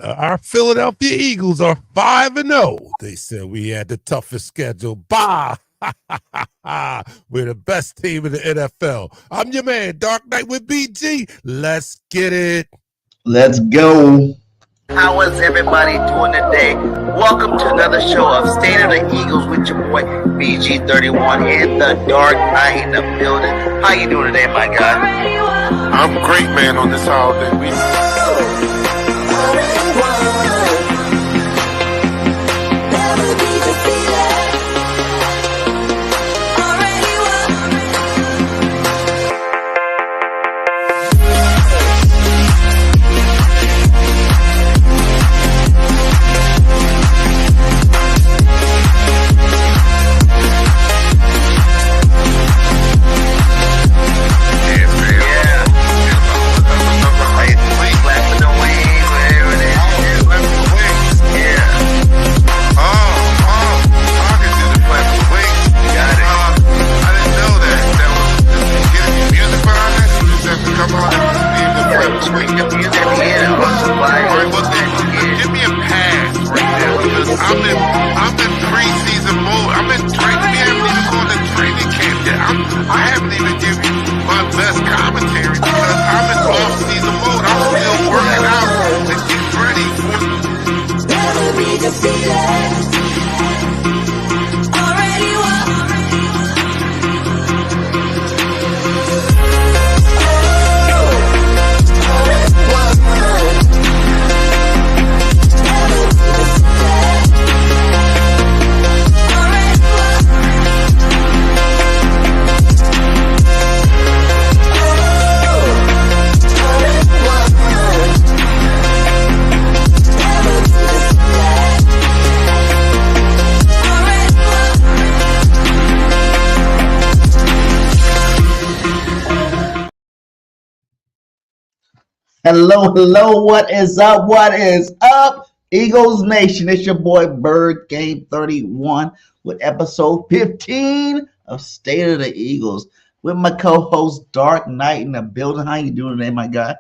Our Philadelphia Eagles are 5-0. They said we had the toughest schedule. Bah! We're the best team in the NFL. I'm your man, Dark Knight with BG. Let's get it. Let's go. How is everybody doing today? Welcome to another show of State of the Eagles with your boy BG31 and the Dark Knight in the building. How you doing today, my guy? I'm great, man, on this holiday week. Hello, what is up? What is up, Eagles Nation? It's your boy BIRDGANG31 with episode 15 of State of the Eagles with my co-host Dark Knight in the building. How you doing today, my guy?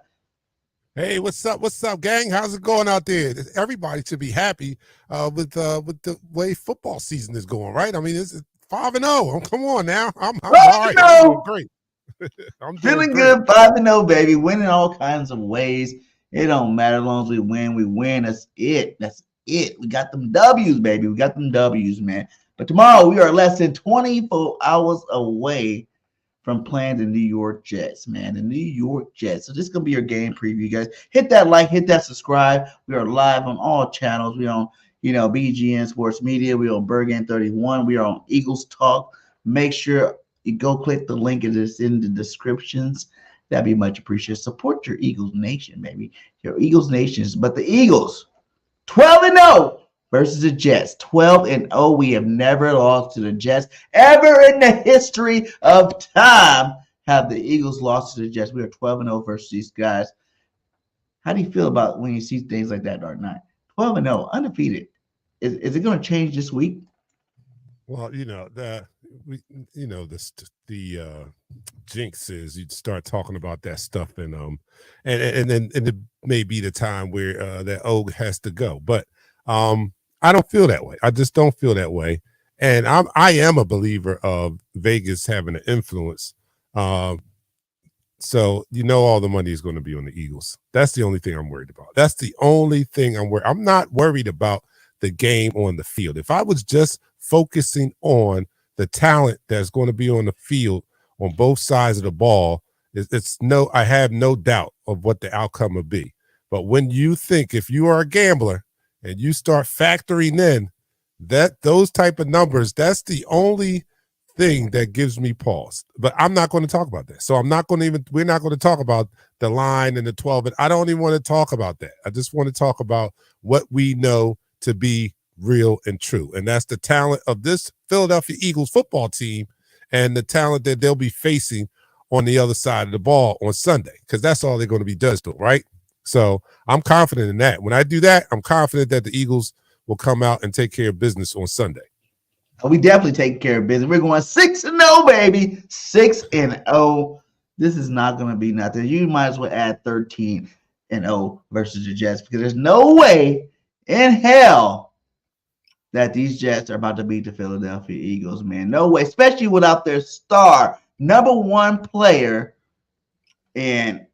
Hey, what's up, gang? How's it going out there? Everybody should be happy with the way football season is going, right? I mean, it's 5-0. Come on now. I'm all right. I'm doing great. I'm feeling good, 5-0, baby. Winning all kinds of ways. It don't matter as long as we win. We win. That's it. We got them W's, baby. We got them W's, man. But tomorrow we are less than 24 hours away from playing the New York Jets, man. The New York Jets. So this is gonna be your game preview, guys. Hit that like, hit that subscribe. We are live on all channels. We on, BGN Sports Media. We on BIRDGANG31. We are on Eagles Talk. Make sure you go click the link in the descriptions. That'd be much appreciated. Support your Eagles Nation, baby. Your Eagles Nations. But the Eagles, 12-0 versus the Jets. 12-0. We have never lost to the Jets. Ever in the history of time have the Eagles lost to the Jets. We are 12-0 versus these guys. How do you feel about when you see things like that, Dark Knight? 12-0, undefeated. Is it going to change this week? Well, the jinx is you'd start talking about that stuff, and then it may be the time where that O has to go. But I don't feel that way. I just don't feel that way, and I am a believer of Vegas having an influence. So all the money is going to be on the Eagles. That's the only thing I'm worried about. That's the only thing I'm worried. I'm not worried about the game on the field. If I was just focusing on the talent that's going to be on the field on both sides of the ball, I have no doubt of what the outcome will be. But when you think, if you are a gambler and you start factoring in those type of numbers, that's the only thing that gives me pause. But I'm not going to talk about that. So we're not going to talk about the line and the 12. And I don't even want to talk about that. I just want to talk about what we know to be real and true. And that's the talent of this Philadelphia Eagles football team and the talent that they'll be facing on the other side of the ball on Sunday, because that's all they're going to be judged on, right? So I'm confident in that. When I do that, I'm confident that the Eagles will come out and take care of business on Sunday. We definitely take care of business. We're going 6-0, baby. 6-0. This is not going to be nothing. You might as well add 13. 5-0 versus the Jets, because there's no way in hell that these Jets are about to beat the Philadelphia Eagles, man. No way, especially without their star number one player and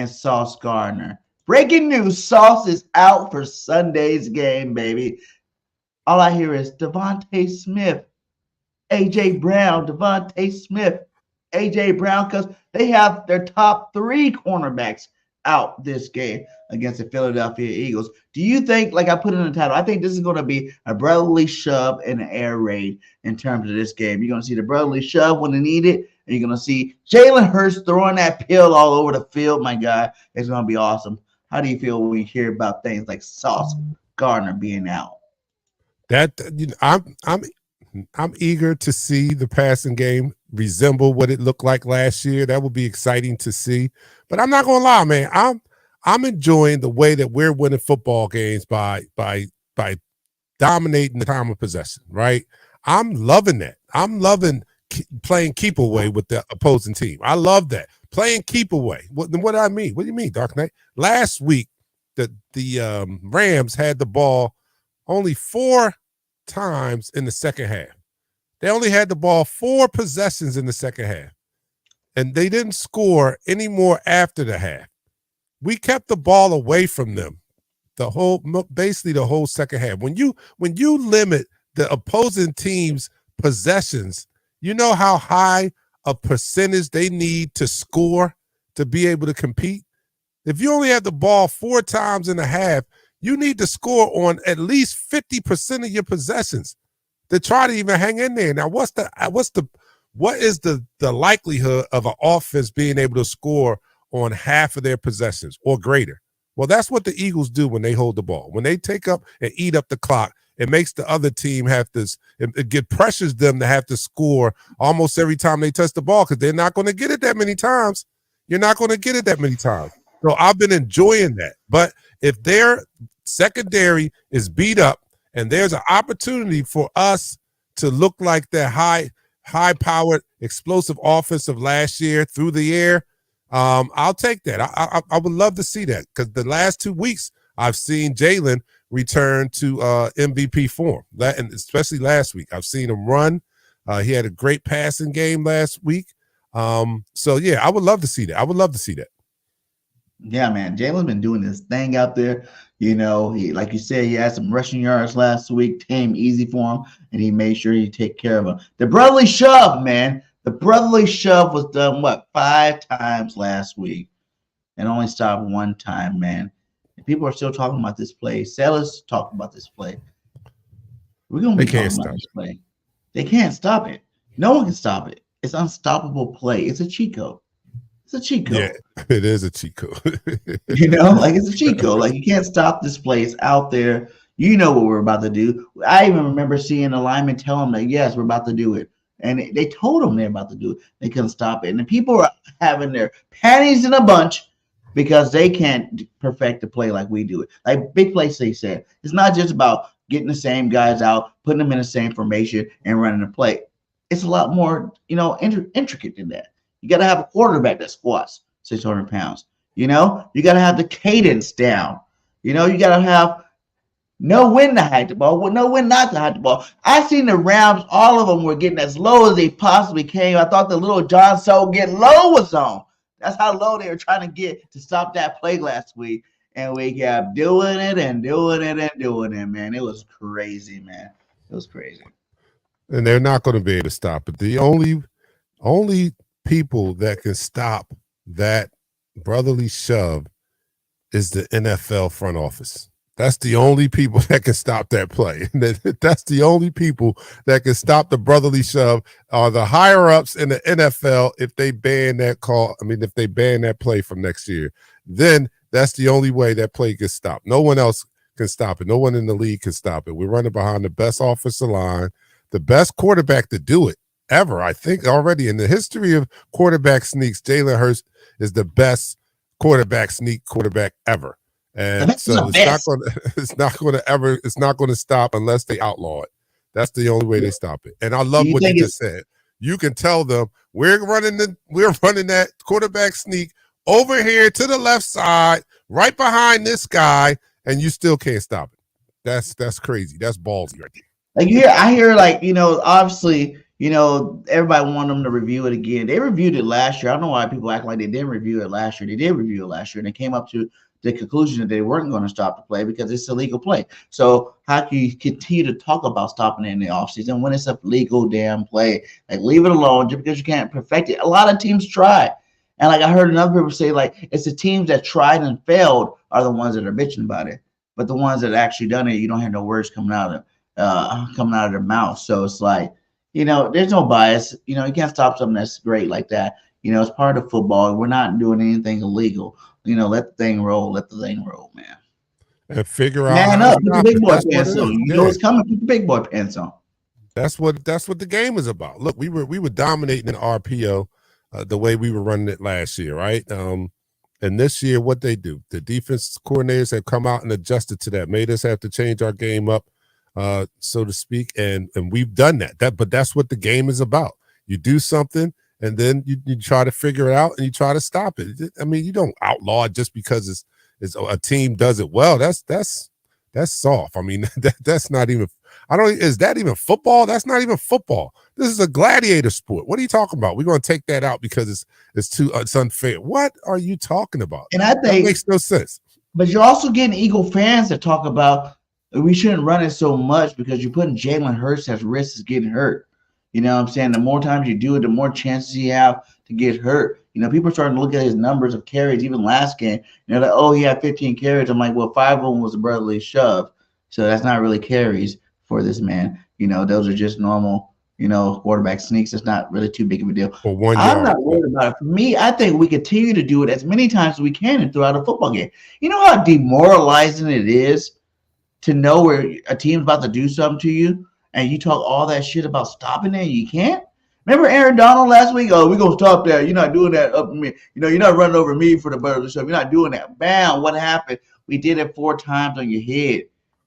Sauce Gardner. Breaking news: Sauce is out for Sunday's game, baby. All I hear is Devontae Smith, AJ Brown, Devontae Smith, AJ Brown, because they have their top 3 cornerbacks out this game against the Philadelphia Eagles. Do you think, like I put in the title, I think this is going to be a brotherly shove and an air raid in terms of this game. You're going to see the brotherly shove when they need it, and you're going to see Jalen Hurts throwing that pill all over the field. My God, it's going to be awesome. How do you feel when you hear about things like Sauce Gardner being out? That, you know, I'm eager to see the passing game resemble what it looked like last year. That would be exciting to see. But I'm not gonna lie, man. I'm enjoying the way that we're winning football games by dominating the time of possession. Right? I'm loving that. I'm loving playing keep away with the opposing team. I love that. Playing keep away. What do I mean? What do you mean, Dark Knight? Last week, the Rams had the ball only 4 times in the second half. They only had the ball 4 possessions in the second half, and they didn't score any more after the half. We kept the ball away from them basically the whole second half. When you limit the opposing team's possessions, you know how high a percentage they need to score to be able to compete. If you only have the ball 4 times in a half, you need to score on at least 50% of your possessions to try to even hang in there. Now, what is the likelihood of an offense being able to score on half of their possessions or greater? Well, that's what the Eagles do when they hold the ball. When they take up and eat up the clock, it makes the other team have to, it pressures them to have to score almost every time they touch the ball, because they're not going to get it that many times. You're not going to get it that many times. So I've been enjoying that. But if their secondary is beat up and there's an opportunity for us to look like that high-powered, explosive offense of last year through the air, I'll take that. I would love to see that, because the last 2 weeks I've seen Jalen return to MVP form, and especially last week. I've seen him run. He had a great passing game last week. So, yeah, I would love to see that. I would love to see that. Yeah, man. Jalen's been doing this thing out there. You know, he, like you said, he had some rushing yards last week, came easy for him, and he made sure he take care of him. The brotherly shove, man. The brotherly shove was done, 5 times last week and only stopped 1 time, man. And people are still talking about this play. Sellers talking about this play. We're going to be talking about this play. They can't stop it. No one can stop it. It's unstoppable play. It's a cheat code. It's a cheat code. Yeah, it is a cheat code. You know, like it's a cheat code. Like you can't stop this play. It's out there. You know what we're about to do. I even remember seeing a lineman tell them that, yes, we're about to do it. And they told them they're about to do it. They couldn't stop it. And the people are having their panties in a bunch because they can't perfect the play like we do it. Like big plays, they said. It's not just about getting the same guys out, putting them in the same formation, and running the play. It's a lot more, intricate than that. You got to have a quarterback that squats 600 pounds. You got to have the cadence down. You got to have know when to hide the ball, know when not to hide the ball. I seen the Rams, all of them were getting as low as they possibly came. I thought the little John So Get Low was on. That's how low they were trying to get to stop that play last week. And we kept doing it and doing it and doing it, man. It was crazy, man. It was crazy. And they're not going to be able to stop it. The only people that can stop that brotherly shove is the NFL front office. That's the only people that can stop that play. That's the only people that can stop the brotherly shove are the higher ups in the NFL. If they ban that call, if they ban that play from next year, then that's the only way that play gets stopped. No one else can stop it. No one in the league can stop it. We're running behind the best offensive line, the best quarterback to do it ever. I think already in the history of quarterback sneaks, Jalen Hurts is the best sneak quarterback ever. And so it's not going to stop unless they outlaw it. That's the only way they stop it. And I love what you just said. You can tell them we're running that quarterback sneak over here to the left side, right behind this guy, and you still can't stop it. That's crazy. That's ballsy right there. Like I hear like, obviously, everybody want them to review it again. They reviewed it last year. I don't know why people act like they didn't review it last year. They did review it last year, and they came up to the conclusion that they weren't going to stop the play because it's illegal play. So how can you continue to talk about stopping it in the offseason when it's a legal damn play? Like, leave it alone just because you can't perfect it. A lot of teams try. And like I heard another people say, like, it's the teams that tried and failed are the ones that are bitching about it. But the ones that actually done it, you don't have no words coming out of their mouth. So it's like, there's no bias. You can't stop something that's great like that. It's part of football. We're not doing anything illegal. Let the thing roll. Let the thing roll, man. And figure out. Man up. Put the big boy pants on. You know it's coming. Put the big boy pants on. That's what the game is about. Look, we were dominating in RPO the way we were running it last year, right? And this year, what they do, the defense coordinators have come out and adjusted to that, made us have to change our game up, so to speak, and we've done that. But that's what the game is about. You do something, and then you try to figure it out, and you try to stop it. I mean, you don't outlaw it just because it's a team does it well. That's soft. I mean, that's not even. Is that even football? That's not even football. This is a gladiator sport. What are you talking about? We're going to take that out because it's unfair. What are you talking about? And I think that makes no sense. But you're also getting Eagle fans that talk about we shouldn't run it so much because you're putting Jalen Hurts at risk of getting hurt. You know what I'm saying? The more times you do it, the more chances you have to get hurt. People are starting to look at his numbers of carries, even last game. Like, oh, he had 15 carries. I'm like, well, 5 of them was a brotherly shove. So that's not really carries for this man. Those are just normal, quarterback sneaks. It's not really too big of a deal. For 1 yard. I'm not worried about it. For me, I think we continue to do it as many times as we can throughout a football game. You know how demoralizing it is to know where a team's about to do something to you and you talk all that shit about stopping it and you can't? Remember Aaron Donald last week? Oh, we're going to stop that. You're not doing that up to me. You're not running over me for the bird stuff. You're not doing that. Bam, what happened? We did it 4 times on your head.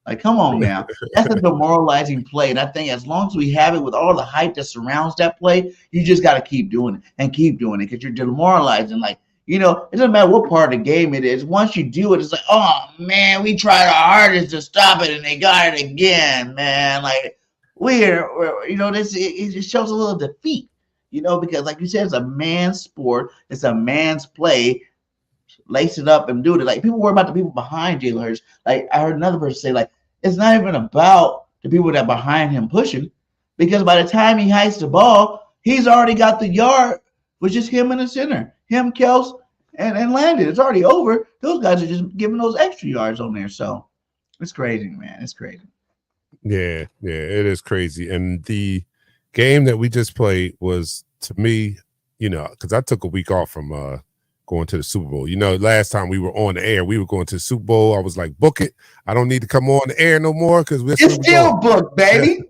Like, come on now. That's a demoralizing play. And I think as long as we have it with all the hype that surrounds that play, you just got to keep doing it and keep doing it because you're demoralizing. Like, it doesn't matter what part of the game it is. Once you do it, it's like, oh, man, we tried our hardest to stop it and they got it again, man. Like, it shows a little defeat, because like you said, it's a man's sport. It's a man's play. Lace it up and do it. Like, people worry about the people behind Jalen Hurts. Like, I heard another person say, like, it's not even about the people that are behind him pushing, because by the time he hikes the ball, he's already got the yard with just him in the center, him, Kels, and Landon. It's already over. Those guys are just giving those extra yards on there. So it's crazy, man. It's crazy. Yeah, it is crazy. And the game that we just played was, to me, because I took a week off from going to the Super Bowl. Last time we were on the air, we were going to the Super Bowl. I was like, book it. I don't need to come on the air no more because it's still booked, baby.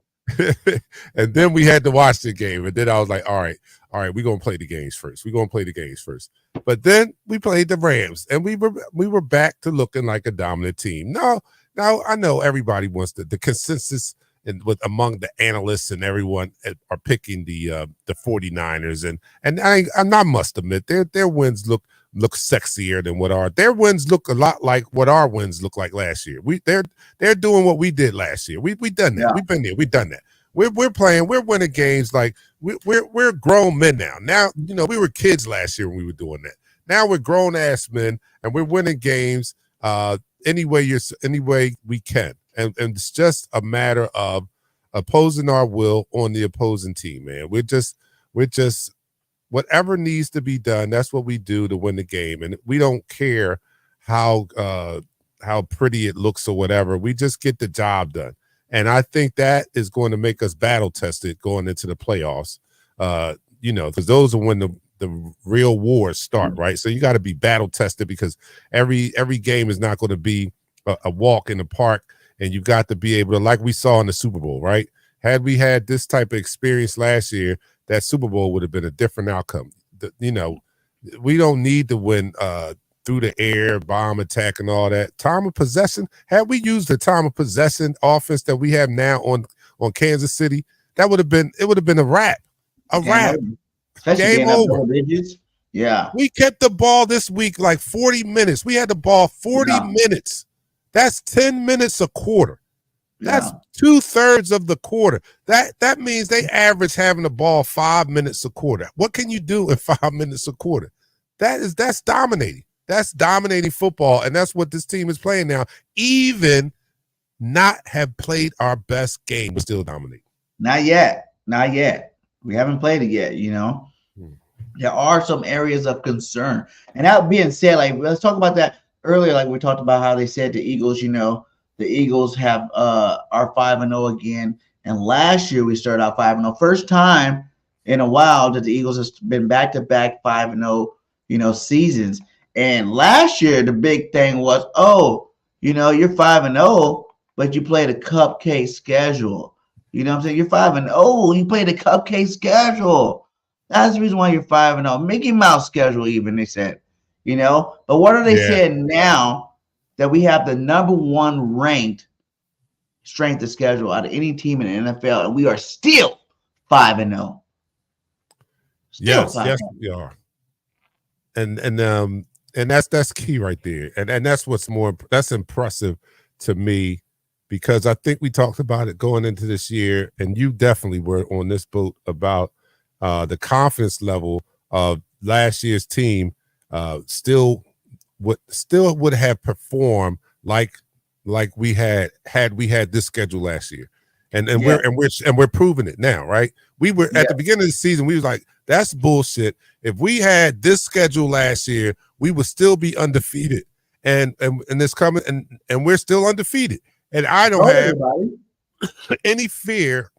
And then we had to watch the game. And then I was like, all right, we're going to play the games first. But then we played the Rams, and we were back to looking like a dominant team. Now I know everybody wants the consensus among the analysts and everyone are picking the 49ers. And I must admit, their wins look sexier than their wins look a lot like what our wins look like last year. They're doing what we did last year. We done that. Yeah. We've been there. We've done that. We're playing. We're winning games like we're grown men now. Now, we were kids last year when we were doing that. Now we're grown ass men and we're winning games any way we can. And it's just a matter of opposing our will on the opposing team, man. We're just whatever needs to be done. That's what we do to win the game, and we don't care how pretty it looks or whatever. We just get the job done, and I think that is going to make us battle tested going into the playoffs. Because those are when the real wars start, right? So you got to be battle tested because every game is not going to be a walk in the park. And you got to be able to, like we saw in the Super Bowl, right? Had we had this type of experience last year, that Super Bowl would have been a different outcome. We don't need to win through the air, bomb attack, and all that. Time of possession. Had we used the time of possession offense that we have now on Kansas City, it would have been a wrap. Game over. Yeah. We kept the ball this week like 40 minutes. We had the ball 40 minutes. That's 10 minutes a quarter. That's 2/3 of the quarter. That means they average having the ball 5 minutes a quarter. What can you do in 5 minutes a quarter? That's dominating. That's dominating football, and that's what this team is playing now. Even not have played our best game, we're still dominating. Not yet. Not yet. We haven't played it yet, you know. There are some areas of concern. And that being said, like, let's talk about that earlier. Like, we talked about how they said the Eagles, you know, the Eagles have are 5-0 again. And last year we started out 5-0. First time in a while that the Eagles has been back-to-back 5-0, you know, seasons. And last year the big thing was, oh, you know, you're 5-0, but you played a cupcake schedule. You know what I'm saying? You're 5-0. You played a cupcake schedule. That's the reason why you're 5-0. Mickey Mouse schedule, even, they said. You know? But what are they saying now that we have the #1 ranked strength of schedule out of any team in the NFL, and we are still 5-0? Yes, we are. And that's key right there. And that's that's impressive to me, because I think we talked about it going into this year, and you definitely were on this boat about the confidence level of last year's team still would have performed like we had this schedule last year. And we're proving it now, right? We were at the beginning of the season, we was like, that's bullshit. If we had this schedule last year, we would still be undefeated. And it's coming, and we're still undefeated. And I don't have any fear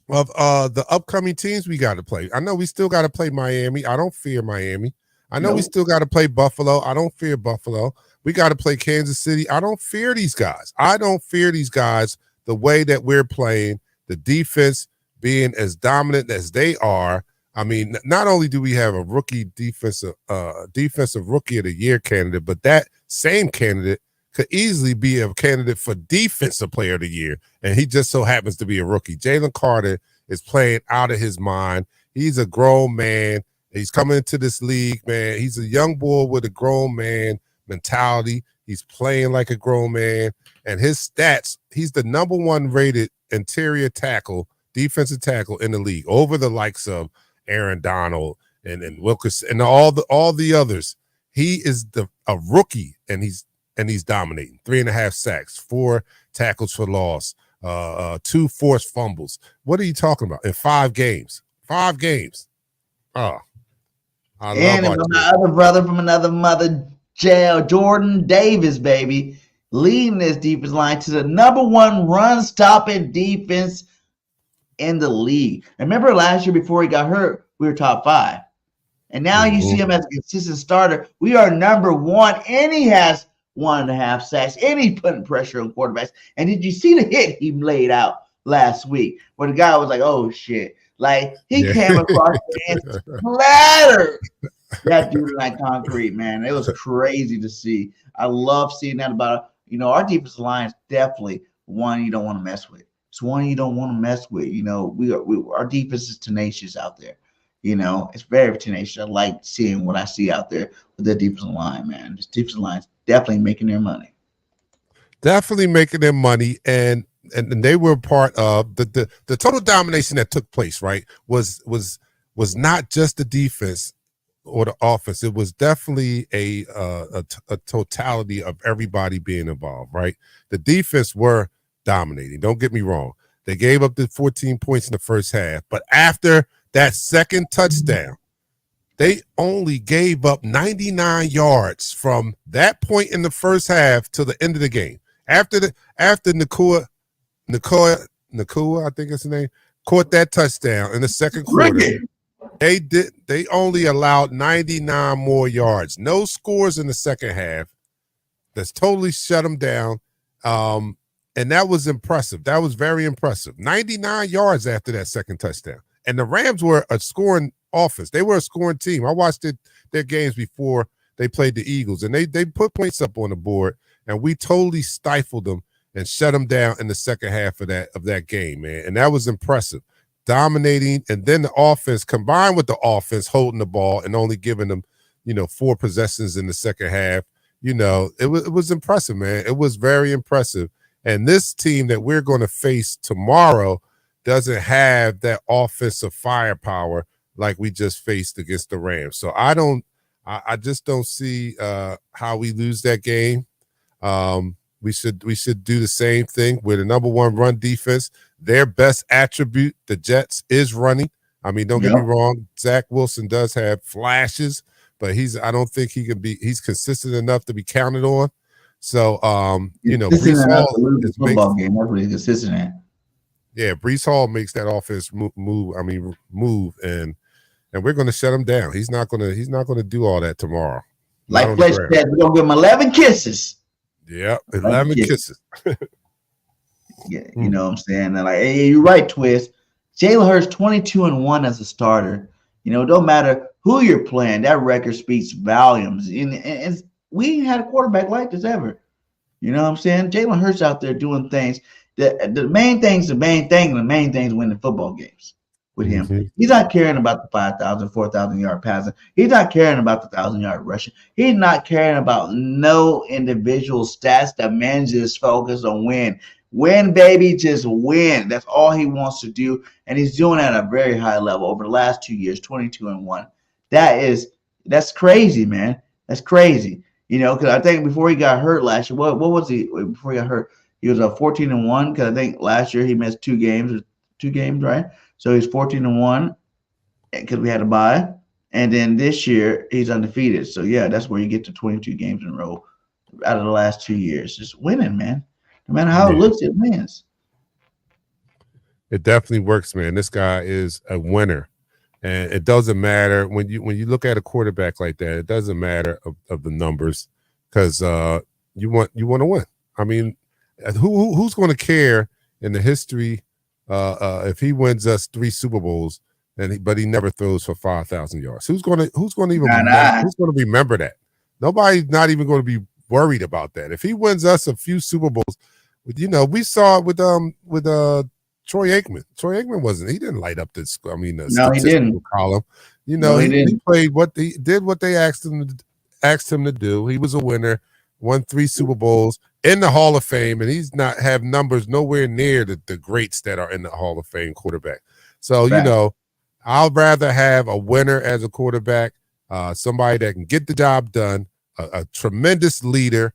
of the upcoming teams we got to play. I know we still got to play Miami. I don't fear Miami. I know we still got to play Buffalo. I don't fear Buffalo. We got to play Kansas City. I don't fear these guys. I don't fear these guys the way that we're playing, the defense being as dominant as they are. I mean, not only do we have a rookie defensive rookie of the year candidate, but that same candidate could easily be a candidate for defensive player of the year, and he just so happens to be a rookie. Jalen Carter is playing out of his mind. He's a grown man. He's coming into this league, man. He's a young boy with a grown man mentality. He's playing like a grown man, and his stats, he's the #1 rated interior tackle, defensive tackle in the league, over the likes of Aaron Donald and Wilkerson and all the others. He is a rookie, and he's dominating. 3.5 sacks, 4 tackles for loss, 2 forced fumbles. What are you talking about? In 5 games. 5 games. Oh, I love my other brother from another mother, Jordan Davis, baby, leading this defense line to the #1 run-stopping defense in the league. Remember last year before he got hurt, we were top 5. And now you see him as a consistent starter. We are #1, and he has 1.5 sacks, and he's putting pressure on quarterbacks. And did you see the hit he laid out last week where the guy was like, oh, shit. Like, he came across and splattered that dude like concrete, man. It was crazy to see. I love seeing that about, you know, our defensive line is definitely one you don't want to mess with. It's one you don't want to mess with. You know, our defense is tenacious out there. You know, it's very tenacious. I like seeing what I see out there with the defensive line, man. This defensive line is definitely making their money. Definitely making their money, and they were part of the total domination that took place, right? Was not just the defense or the offense. It was definitely a totality of everybody being involved, right? The defense were dominating. Don't get me wrong. They gave up the 14 points in the first half, but after that second touchdown, they only gave up 99 yards from that point in the first half to the end of the game. After Nakua, I think it's his name, caught that touchdown in the second quarter, they only allowed 99 more yards. No scores in the second half. That's totally shut them down. And that was impressive. That was very impressive. 99 yards after that second touchdown. And the Rams were a scoring offense. They were a scoring team. I watched their games before they played the Eagles, and they put points up on the board, and we totally stifled them and shut them down in the second half of that game, man. And that was impressive. dominating, and then the offense combined with the offense holding the ball and only giving them, 4 possessions in the second half. It was impressive, man. It was very impressive. And this team that we're going to face tomorrow doesn't have that offensive firepower like we just faced against the Rams. So I just don't see how we lose that game. We should do the same thing with a number 1 run defense. Their best attribute, the Jets, is running. I mean, don't get me wrong. Zach Wilson does have flashes, but I don't think he's consistent enough to be counted on. So, Breece Hall is football game. That's what he's consistent at. Yeah, Breece Hall makes that offense move, and we're going to shut him down. He's not going to do all that tomorrow. Like Fletch said, we're going to give him 11 kisses. Yeah, 11 kisses. Yeah, you know what I'm saying? And like, hey, you're right, Twist. Jalen Hurts 22-1 as a starter. It don't matter who you're playing. That record speaks volumes. And we ain't had a quarterback like this ever. You know what I'm saying? Jalen Hurts out there doing things. The main thing's the main thing, and the main thing's winning football games with him. Mm-hmm. He's not caring about the 5,000, 4,000 yard passing. He's not caring about the 1,000-yard rushing. He's not caring about no individual stats. That man just focused on win. Win, baby, just win. That's all he wants to do, and he's doing it at a very high level over the last 2 years, 22-1. That's crazy, man. That's crazy. Because I think before he got hurt last year, what was he before he got hurt? He was 14-1 because I think last year he missed 2 games, right? So he's 14-1 because we had to bye, and then this year he's undefeated. So yeah, that's where you get to 22 games in a row out of the last 2 years, just winning, man. No matter how it looks, it wins. It definitely works, man. This guy is a winner, and it doesn't matter when you look at a quarterback like that. It doesn't matter of the numbers because you want to win. I mean, who's going to care in the history if he wins us 3 Super Bowls but he never throws for 5,000 yards? Who's going to remember that? Nobody's not even going to be worried about that. If he wins us a few Super Bowls, we saw it with Troy Aikman. Troy Aikman he didn't light up the statistical column. He played what they asked him to do. He was a winner, won 3 Super Bowls, in the Hall of Fame, and he's not have numbers nowhere near the greats that are in the Hall of Fame quarterback. So, I'd rather have a winner as a quarterback, somebody that can get the job done, a tremendous leader,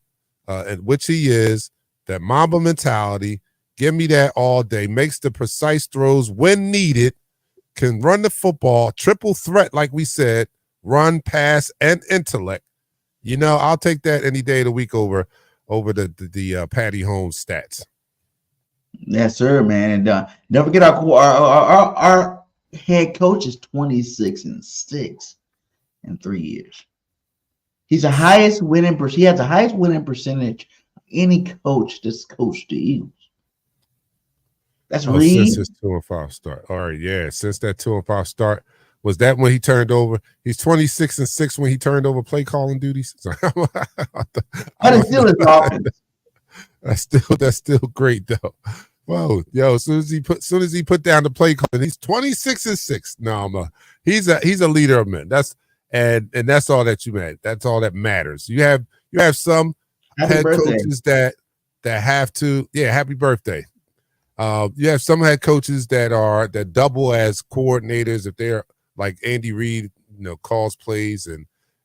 which he is, that Mamba mentality. Give me that all day. Makes the precise throws when needed, can run the football, triple threat, like we said, run, pass, and intellect. I'll take that any day of the week over the Patty Holmes stats. Yes, sir, man. And don't forget our head coach is 26-6 in 3 years. He's the highest winning percentage. He has the highest winning percentage of any coach that's coached the Eagles. That's Reed. Since his 2-5 start. All right, yeah. Since that 2-5 start, was that when he turned over? He's 26-6 when he turned over play calling duties. But it's still his offense. That's still great though. Whoa, yo! As soon as he put down the play calling, he's 26-6. No, he's a leader of men. That's all that you meant. That's all that matters. You have some head coaches that have to. Yeah, happy birthday. You have some head coaches that double as coordinators if they're like Andy Reid, calls plays,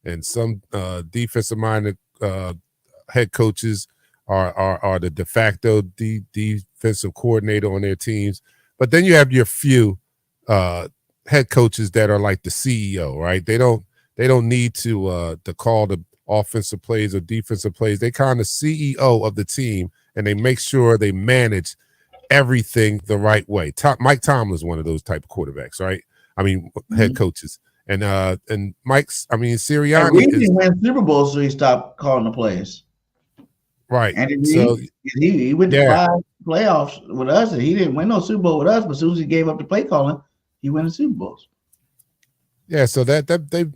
and some defensive minded head coaches are the de facto defensive coordinator on their teams. But then you have your few head coaches that are like the CEO, right? They don't need to call the offensive plays or defensive plays. They kind of CEO of the team, and they make sure they manage everything the right way. Mike Tomlin is one of those type of quarterbacks, right? I mean, head coaches. And Sirianni. He didn't win Super Bowl, so he stopped calling the plays. Right. And he went to 5 playoffs with us, and he didn't win no Super Bowl with us. But as soon as he gave up the play calling, he won the Super Bowls. Yeah. So CEO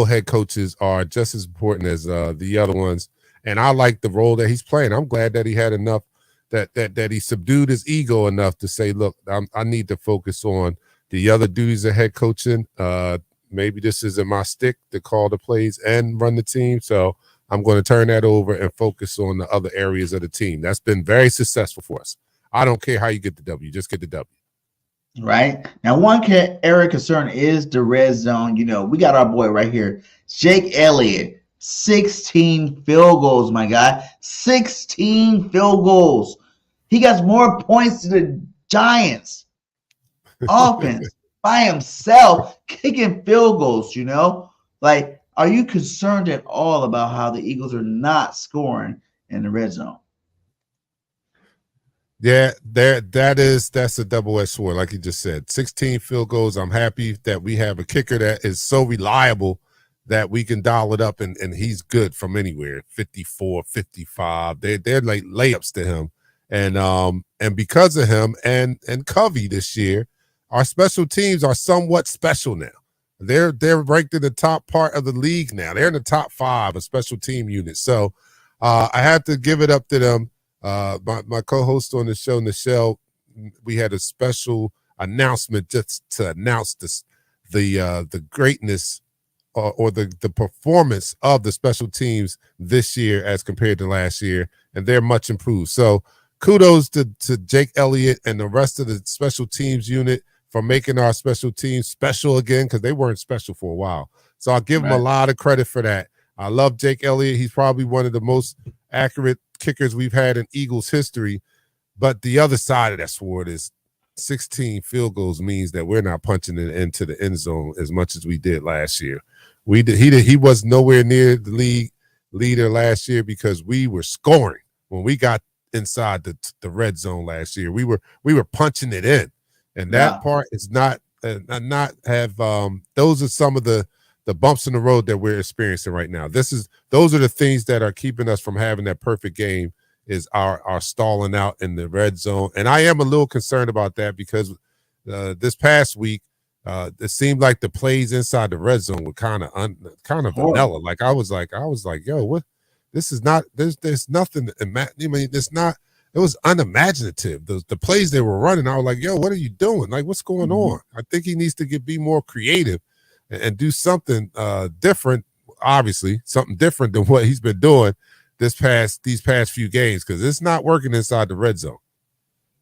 head coaches are just as important as the other ones. And I like the role that he's playing. I'm glad that he had enough that he subdued his ego enough to say, look, I need to focus on the other duties of head coaching. Maybe this isn't my stick to call the plays and run the team. So I'm going to turn that over and focus on the other areas of the team. That's been very successful for us. I don't care how you get the W, just get the W. Right now, one area of concern is the red zone. You know, we got our boy right here, Jake Elliott, 16 field goals, my guy, 16 field goals. He got more points than the Giants offense by himself, kicking field goals. You know, like, are you concerned at all about how the Eagles are not scoring in the red zone? Yeah, that's a double-edged sword, like you just said. 16 field goals. I'm happy that we have a kicker that is so reliable that we can dial it up, and he's good from anywhere. 54, 55. They're like layups to him. And because of him and Covey this year, our special teams are somewhat special now. They're ranked in the top part of the league now. They're in the top 5 of special team units. So I have to give it up to them. My co-host on the show, Nichelle, we had a special announcement just to announce the greatness or the performance of the special teams this year as compared to last year, and they're much improved. So kudos to Jake Elliott and the rest of the special teams unit for making our special teams special again, because they weren't special for a while. So I'll give them a lot of credit for that. I love Jake Elliott. He's probably one of the most accurate kickers we've had in Eagles history. But the other side of that sword is 16 field goals means that we're not punching it into the end zone as much as we did last year. He was nowhere near the league leader last year because we were scoring when we got inside the red zone last year. We were punching it in, and that part is not have. Those are some of the bumps in the road that we're experiencing right now. Those are the things that are keeping us from having that perfect game, is our stalling out in the red zone. And I am a little concerned about that because this past week, it seemed like the plays inside the red zone were kind of vanilla. Like I was like, yo, what? This is not. There's nothing. I mean, it's not. It was unimaginative. The plays they were running, I was like, yo, what are you doing? Like, what's going on? I think he needs to be more creative and do something different. Obviously, something different than what he's been doing these past few games, because it's not working inside the red zone.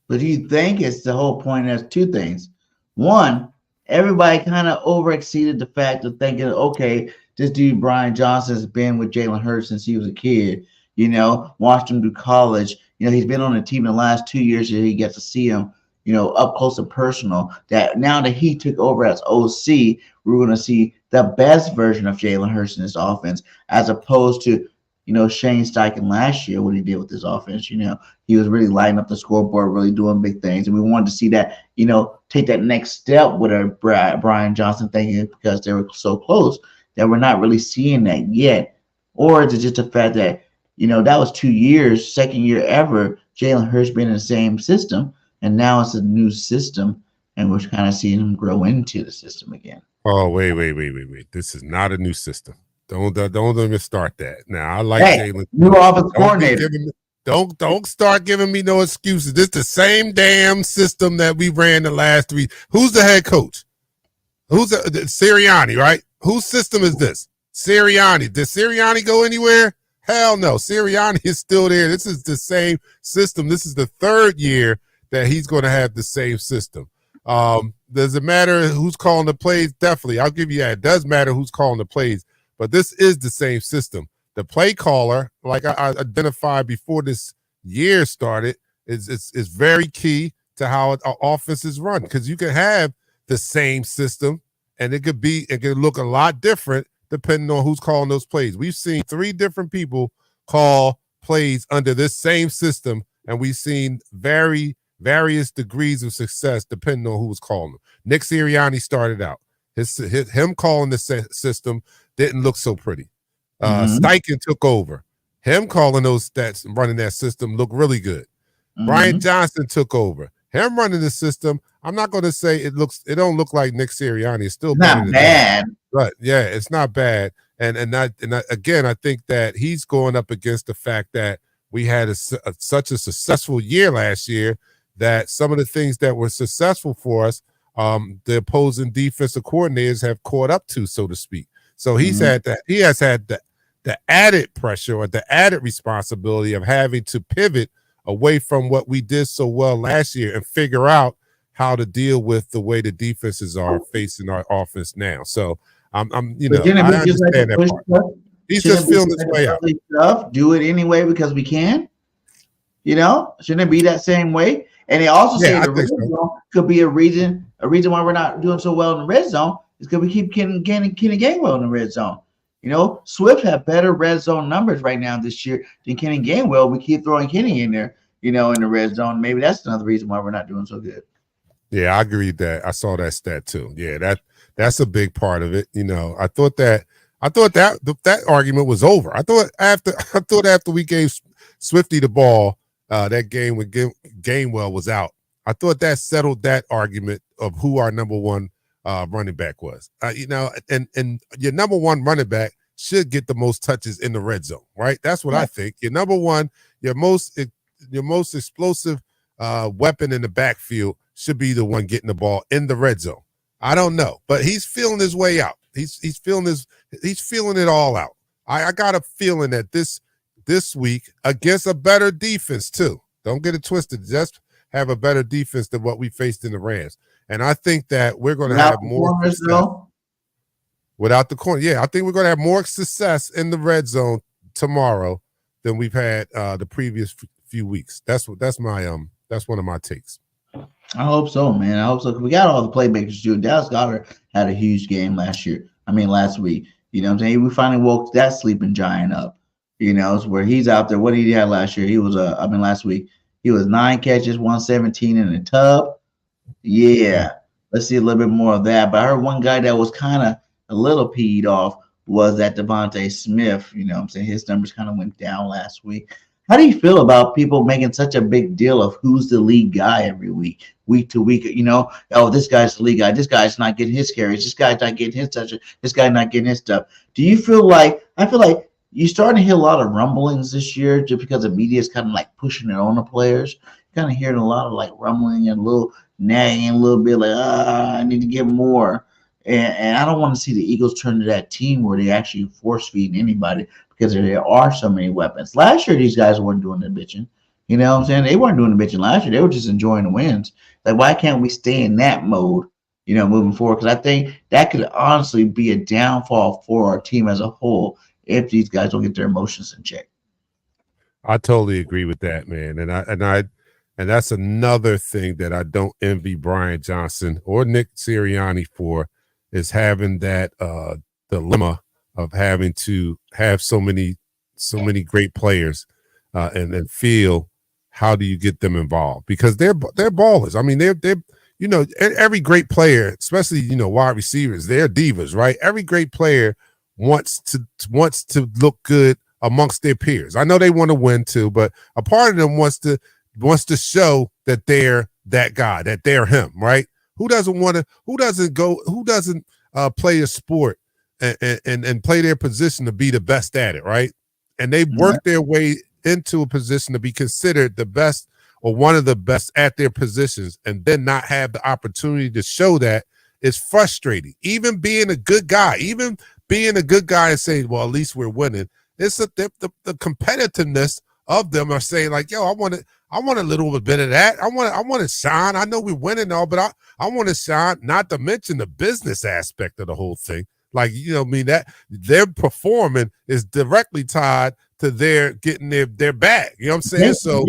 But do you think it's the whole point? There's two things. One, everybody kind of overexceeded the fact of thinking, okay, this dude Brian Johnson has been with Jalen Hurts since he was a kid. You know, watched him do college. You know, he's been on the team in the last 2 years, and he gets to see him, you know, up close and personal. That now that he took over as OC, we're going to see the best version of Jalen Hurts in this offense, as opposed to, you know, Shane Steichen last year, what he did with this offense. You know, he was really lighting up the scoreboard, really doing big things. And we wanted to see that, you know, take that next step with a Brian Johnson thing, because they were so close that we're not really seeing that yet. Or is it just the fact that, you know, that was 2 years, second year ever, Jalen Hurts being in the same system, and now it's a new system, and we're kind of seeing him grow into the system again. Oh, wait. This is not a new system. Don't even start that. Now, I like Jalen. New offense coordinator. Don't start giving me no excuses. This is the same damn system that we ran the last 3. Who's the head coach? Who's Sirianni, right? Whose system is this? Sirianni. Did Sirianni go anywhere? Hell no. Sirianni is still there. This is the same system. This is the 3rd year that he's going to have the same system. Does it matter who's calling the plays? Definitely. I'll give you that. It does matter who's calling the plays, but this is the same system. The play caller, like I identified before this year started, is very key to how an offense is run, because you can have the same system and it could look a lot different depending on who's calling those plays. We've seen 3 different people call plays under this same system, and we've seen various degrees of success depending on who was calling them. Nick Sirianni started out. Him calling the system didn't look so pretty. Steichen took over. Him calling those stats and running that system looked really good. Brian Johnson took over. Him running the system, I'm not going to say it don't look like Nick Sirianni. It's still not bad. But yeah, it's not bad. And again, I think that he's going up against the fact that we had such a successful year last year that some of the things that were successful for us, the opposing defensive coordinators have caught up to, so to speak. So he's had that. He has had the added pressure or the added responsibility of having to pivot away from what we did so well last year and figure out how to deal with the way the defenses are facing our offense now. So I understand that part. He's just feeling his way out. Do it anyway because we can. Shouldn't it be that same way? And they also say the red zone could be a reason why we're not doing so well in the red zone is because we keep getting Kenny Gainwell in the red zone. Swift have better red zone numbers right now this year than Kenny Gainwell. We keep throwing Kenny in there, in the red zone. Maybe that's another reason why we're not doing so good. Yeah, I agree with that. I saw that stat too. Yeah, that's a big part of it. I thought that argument was over. I thought after we gave Swifty the ball, that game when Gainwell was out, I thought that settled that argument of who our number one running back was. And your number one running back should get the most touches in the red zone, right? That's what I think. Your number one, your most explosive weapon in the backfield should be the one getting the ball in the red zone. I don't know, but he's feeling his way out. He's feeling it all out. I got a feeling that this week against a better defense too. Don't get it twisted. Just have a better defense than what we faced in the Rams. And I think that we're going to have more success without the corner. Yeah, I think we're going to have more success in the red zone tomorrow than we've had the previous few weeks. That's one of my takes. I hope so, man. I hope so. We got all the playmakers too. Dallas Goedert had a huge game last week. You know what I'm saying? We finally woke that sleeping giant up. Where he's out there. What did he have last year? He was last week. He was 9 catches, 117 in the tub. Yeah. Let's see a little bit more of that. But I heard one guy that was kind of a little peed off was that Devontae Smith. His numbers kind of went down last week. How do you feel about people making such a big deal of who's the lead guy every week to week? This guy's the lead guy. This guy's not getting his carries. This guy's not getting his touches. This guy's not getting his stuff. Do you feel like – I feel like you're starting to hear a lot of rumblings this year just because the media is kind of like pushing it on the players. Kind of hearing a lot of like rumbling and a little nagging a little bit like, I need to get more. And I don't want to see the Eagles turn to that team where they actually force feed anybody because there are so many weapons. Last year, these guys weren't doing the bitching. You know what I'm saying? They weren't doing the bitching last year. They were just enjoying the wins. Like, why can't we stay in that mode, moving forward? Because I think that could honestly be a downfall for our team as a whole if these guys don't get their emotions in check. I totally agree with that, man. And that's another thing that I don't envy Brian Johnson or Nick Sirianni for, is having that dilemma of having to have so many great players and feel, how do you get them involved? Because they're ballers. I mean, they're every great player, especially wide receivers, they're divas, right? Every great player wants to look good amongst their peers. I know they want to win too, but a part of them wants to show that they're that guy, that they're him, right? Who doesn't play a sport and play their position to be the best at it, right? And they work their way into a position to be considered the best or one of the best at their positions, and then not have the opportunity to show that is frustrating. Even being a good guy and saying, well, at least we're winning. It's the competitiveness of them are saying like, yo, I want a little bit of that. I want to shine. I know we're winning and all, but I want to shine, not to mention the business aspect of the whole thing. Like, that their performing is directly tied to their getting their bag. You know what I'm saying? So,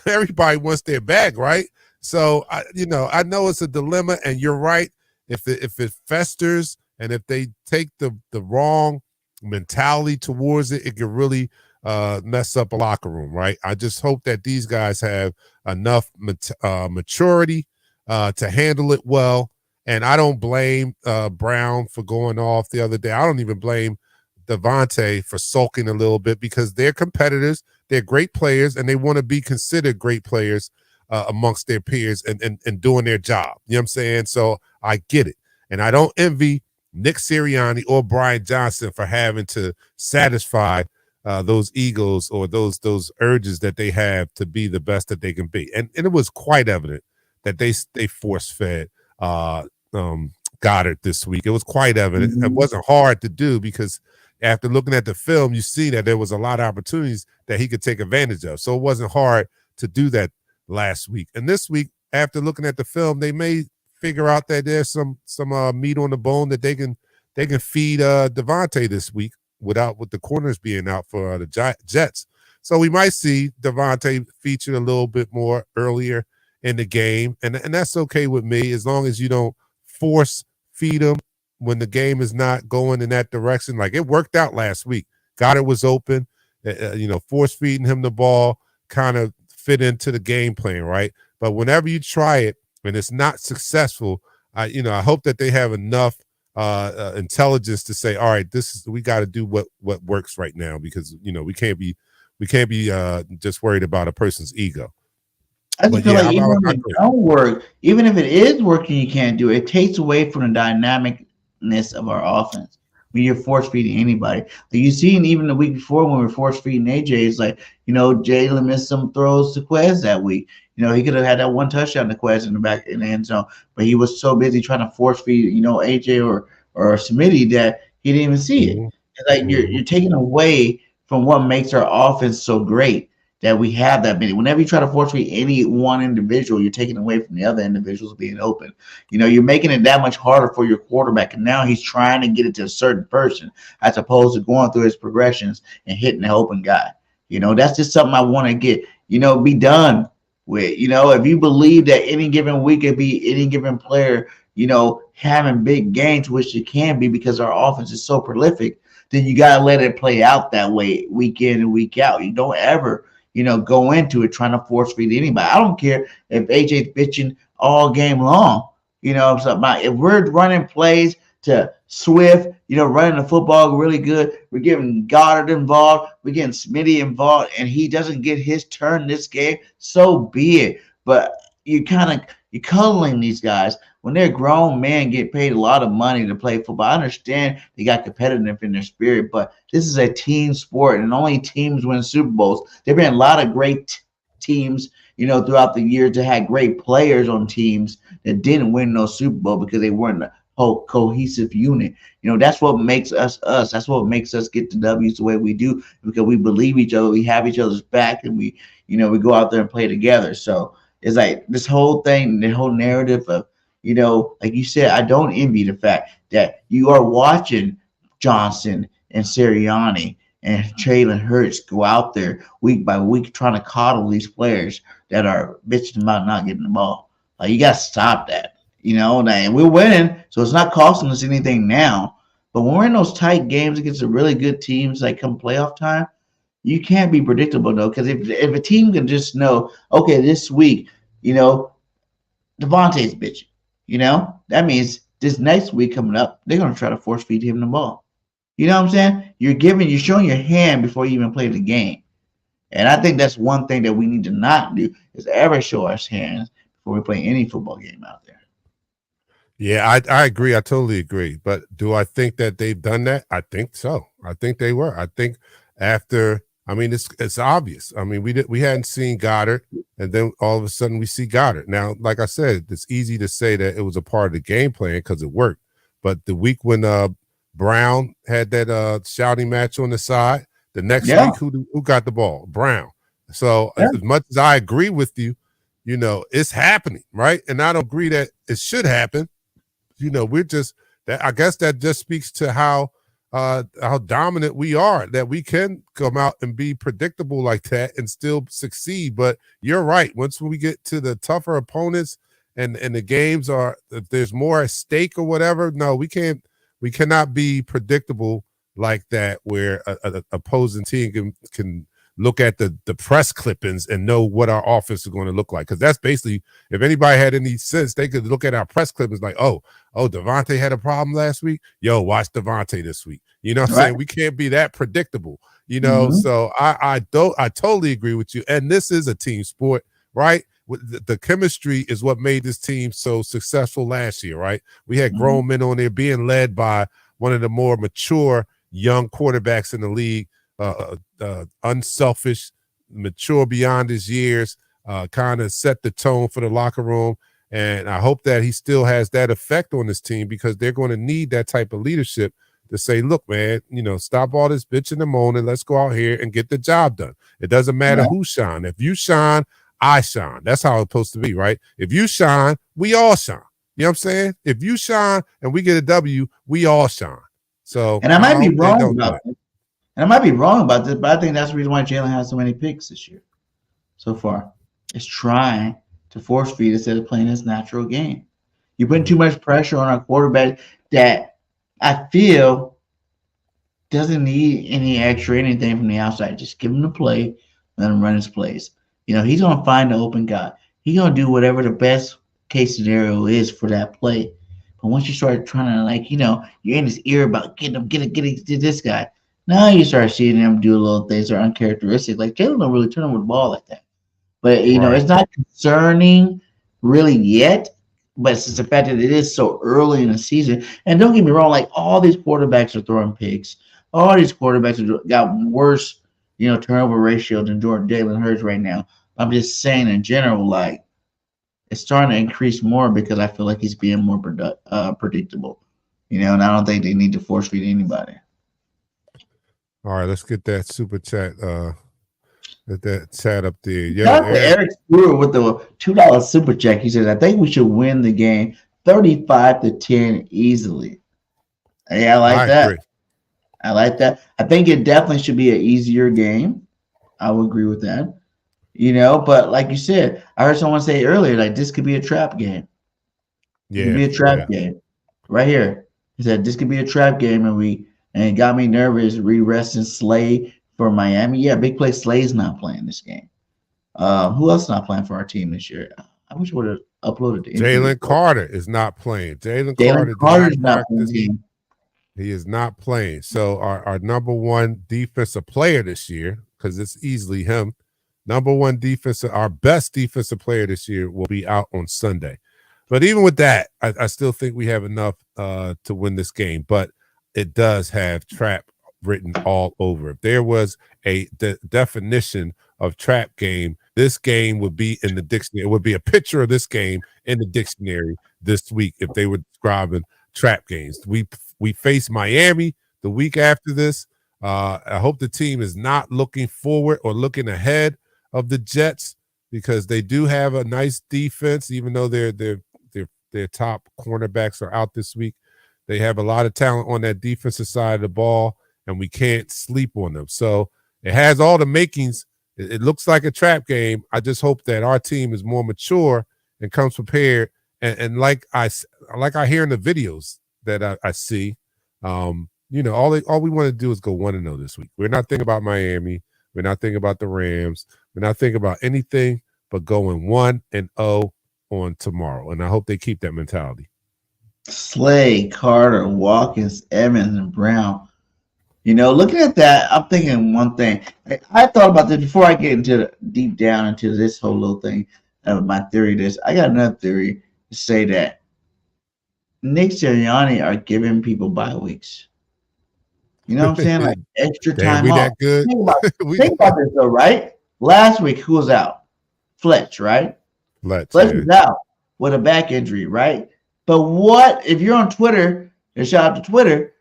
everybody wants their bag, right? So, I know it's a dilemma, and you're right. If it festers and if they take the wrong mentality towards it, it can really mess up a locker room, right? I just hope that these guys have enough maturity to handle it well. And I don't blame Brown for going off the other day. I don't even blame Devontae for sulking a little bit, because they're competitors, they're great players, and they want to be considered great players amongst their peers and doing their job. You know what I'm saying? So I get it. And I don't envy Nick Sirianni or Brian Johnson for having to satisfy those egos or those urges that they have to be the best that they can be. And it was quite evident that they force fed Goddard this week. It was quite evident. Mm-hmm. It wasn't hard to do because after looking at the film, you see that there was a lot of opportunities that he could take advantage of. So it wasn't hard to do that last week. And this week, after looking at the film, they may figure out that there's some meat on the bone that they can feed Devontae this week with the corners being out for the Jets. So we might see Devontae featured a little bit more earlier in the game, and that's okay with me as long as you don't force feed him when the game is not going in that direction. Like it worked out last week. Goddard was open, force feeding him the ball kind of fit into the game plan, right? But whenever you try it and it's not successful, I hope that they have enough intelligence to say, all right, we got to do what works right now, because we can't be just worried about a person's ego. I just feel like even if it don't work, even if it is working, you can't do it. It takes away from the dynamicness of our offense when you're force feeding anybody. Like you seen even the week before when we were force feeding AJ, it's like, Jalen missed some throws to Quez that week. He could have had that one touchdown to Quez in the end zone, but he was so busy trying to force feed, AJ or Smitty that he didn't even see it. It's like you're taking away from what makes our offense so great, that we have that many. Whenever you try to force feed any one individual, you're taking away from the other individuals being open. You're making it that much harder for your quarterback, and now he's trying to get it to a certain person as opposed to going through his progressions and hitting the open guy. That's just something I want to get, be done with. If you believe that any given week could be any given player, having big games, which it can be because our offense is so prolific, then you got to let it play out that way week in and week out. You don't ever go into it trying to force feed anybody. I don't care if AJ's bitching all game long. If we're running plays to Swift, running the football really good, we're getting Goddard involved, we're getting Smitty involved, and he doesn't get his turn this game, so be it. But you're cuddling these guys when they're grown men, get paid a lot of money to play football. I understand they got competitive in their spirit, but this is a team sport, and only teams win Super Bowls. There have been a lot of great teams, throughout the years that had great players on teams that didn't win no Super Bowl because they weren't a whole cohesive unit. That's what makes us us. That's what makes us get the W's the way we do, because we believe each other, we have each other's back, and we go out there and play together. So it's like this whole thing, the whole narrative of, like you said, I don't envy the fact that you are watching Johnson and Sirianni and Jalen Hurts go out there week by week trying to coddle these players that are bitching about not getting the ball. Like, you got to stop that, and we're winning, so it's not costing us anything now. But when we're in those tight games against the really good teams, like come playoff time, you can't be predictable, though, because if a team can just know, okay, this week, Devontae's bitching. That means this next week coming up, they're going to try to force feed him the ball. You know what I'm saying? You're showing your hand before you even play the game. And I think that's one thing that we need to not do, is ever show our hands before we play any football game out there. Yeah, I agree. I totally agree. But do I think that they've done that? I think so. I think they were. I think after, it's obvious. We hadn't seen Goddard, and then all of a sudden we see Goddard. Now, like I said, it's easy to say that it was a part of the game plan because it worked. But the week when Brown had that shouting match on the side, the next week, who got the ball? Brown. So as much as I agree with you, it's happening, right? And I don't agree that it should happen. We're just that. I guess that just speaks to how dominant we are, that we can come out and be predictable like that and still succeed. But you're right. Once we get to the tougher opponents and the games are, if there's more at stake or whatever, no, we cannot be predictable like that, where a opposing team can look at the press clippings and know what our offense is going to look like. Because that's basically, if anybody had any sense, they could look at our press clippings like, oh, Devontae had a problem last week. Yo, watch Devontae this week. You know what I'm saying? We can't be that predictable, So I totally agree with you. And this is a team sport, right? The chemistry is what made this team so successful last year, right? We had grown men on there being led by one of the more mature young quarterbacks in the league, unselfish, mature beyond his years, kind of set the tone for the locker room. And I hope that he still has that effect on this team, because they're going to need that type of leadership to say, look, man, stop all this bitching and moaning. Let's go out here and get the job done. It doesn't matter who shine. If you shine, I shine. That's how it's supposed to be, right? If you shine, we all shine. You know what I'm saying? If you shine and we get a W, we all shine. So, and I might be wrong about this. And I might be wrong about this, but I think that's the reason why Jalen has so many picks this year so far. It's trying to force feed instead of playing his natural game. You're putting too much pressure on our quarterback that I feel doesn't need any extra anything from the outside. Just give him the play, let him run his plays. He's going to find the open guy. He's going to do whatever the best case scenario is for that play. But once you start trying to, you're in his ear about getting to this guy. Now you start seeing him do little things that are uncharacteristic. Like Jalen don't really turn over the ball like that. But, it's not concerning really yet. But it's just the fact that it is so early in the season. And don't get me wrong, like all these quarterbacks are throwing picks. All these quarterbacks have got worse, turnover ratio than Jalen Hurts right now. I'm just saying in general, like, it's starting to increase more because I feel like he's being more predictable. And I don't think they need to force feed anybody. All right, let's get that super chat. Get that chat up there. Eric Stewart with the $2 super check. He says, I think we should win the game 35-10 easily. Hey, I like that. Agree. I like that. I think it definitely should be an easier game. I would agree with that. But like you said, I heard someone say earlier, like, this could be a trap game. Yeah. It could be a trap game. Right here. He said, this could be a trap game, and it got me nervous re-resting Slay for Miami. Yeah, big play Slay's not playing this game. Who else is not playing for our team this year? I wish I would have uploaded the Jalen Carter is not playing. Jalen Carter is not playing. He is not playing. So our number one defensive player this year, because it's easily him, our best defensive player this year will be out on Sunday. But even with that, I still think we have enough to win this game. But it does have trap written all over. If there was a definition of trap game, this game would be in the dictionary. It would be a picture of this game in the dictionary this week if they were describing trap games. We face Miami the week after this. I hope the team is not looking forward or looking ahead of the Jets, because they do have a nice defense, even though their top cornerbacks are out this week. They have a lot of talent on that defensive side of the ball, and we can't sleep on them. So it has all the makings. It looks like a trap game. I just hope that our team is more mature and comes prepared. And like I hear in the videos that I see, all we want to do is go 1-0 this week. We're not thinking about Miami. We're not thinking about the Rams. We're not thinking about anything but going 1-0 on tomorrow. And I hope they keep that mentality. Slay, Carter, Watkins, Evans, and Brown. Looking at that, I'm thinking one thing. I thought about this before I get deep down into this whole little thing of my theory. I got another theory to say that Nick Sirianni are giving people bye weeks. You know what I'm saying? Like extra time off. That good? Think about this though, right? Last week, who was out? Fletch, right? Fletch was out with a back injury, right? But what if you're on Twitter, and shout out to Twitter,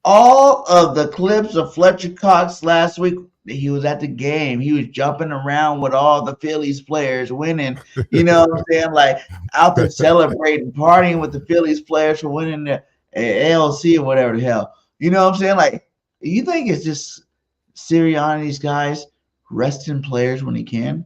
all of the clips of Fletcher Cox last week, he was at the game. He was jumping around with all the Phillies players winning. You know what I'm saying? Like out there celebrating, partying with the Phillies players for winning the ALC or whatever the hell. You know what I'm saying? Like, you think it's just Sirianni's guys resting players when he can?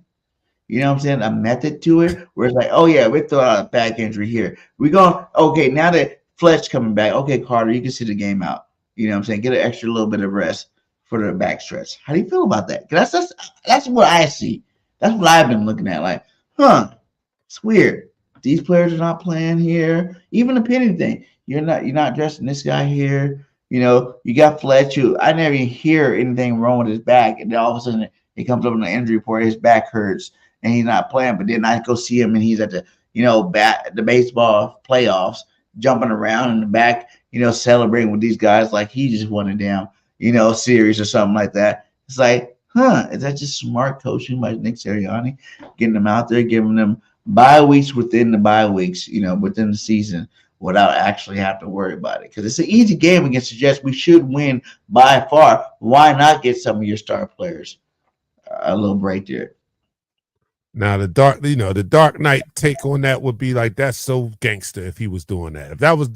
You know what I'm saying? A method to it where it's like, oh, yeah, we throw out a back injury here. We're going, okay, now that Fletch coming back, okay, Carter, you can sit the game out. You know what I'm saying? Get an extra little bit of rest for the back stretch. How do you feel about that? That's what I see. That's what I've been looking at. Like, it's weird. These players are not playing here. Even the penny thing. You're not dressing this guy here. You got Fletch, who I never even hear anything wrong with his back. And then all of a sudden it comes up in the injury report, his back hurts and he's not playing. But then I go see him and he's at the, the baseball playoffs, jumping around in the back, celebrating with these guys like he just won it down. series or something like that. It's like, is that just smart coaching by Nick Sirianni, getting them out there, giving them bye weeks within the bye weeks, within the season, without actually have to worry about it? Because it's an easy game against the Jets. We should win by far. Why not get some of your star players a little break there? Now the Dark Knight take on that would be like, that's so gangster if he was doing that. If he was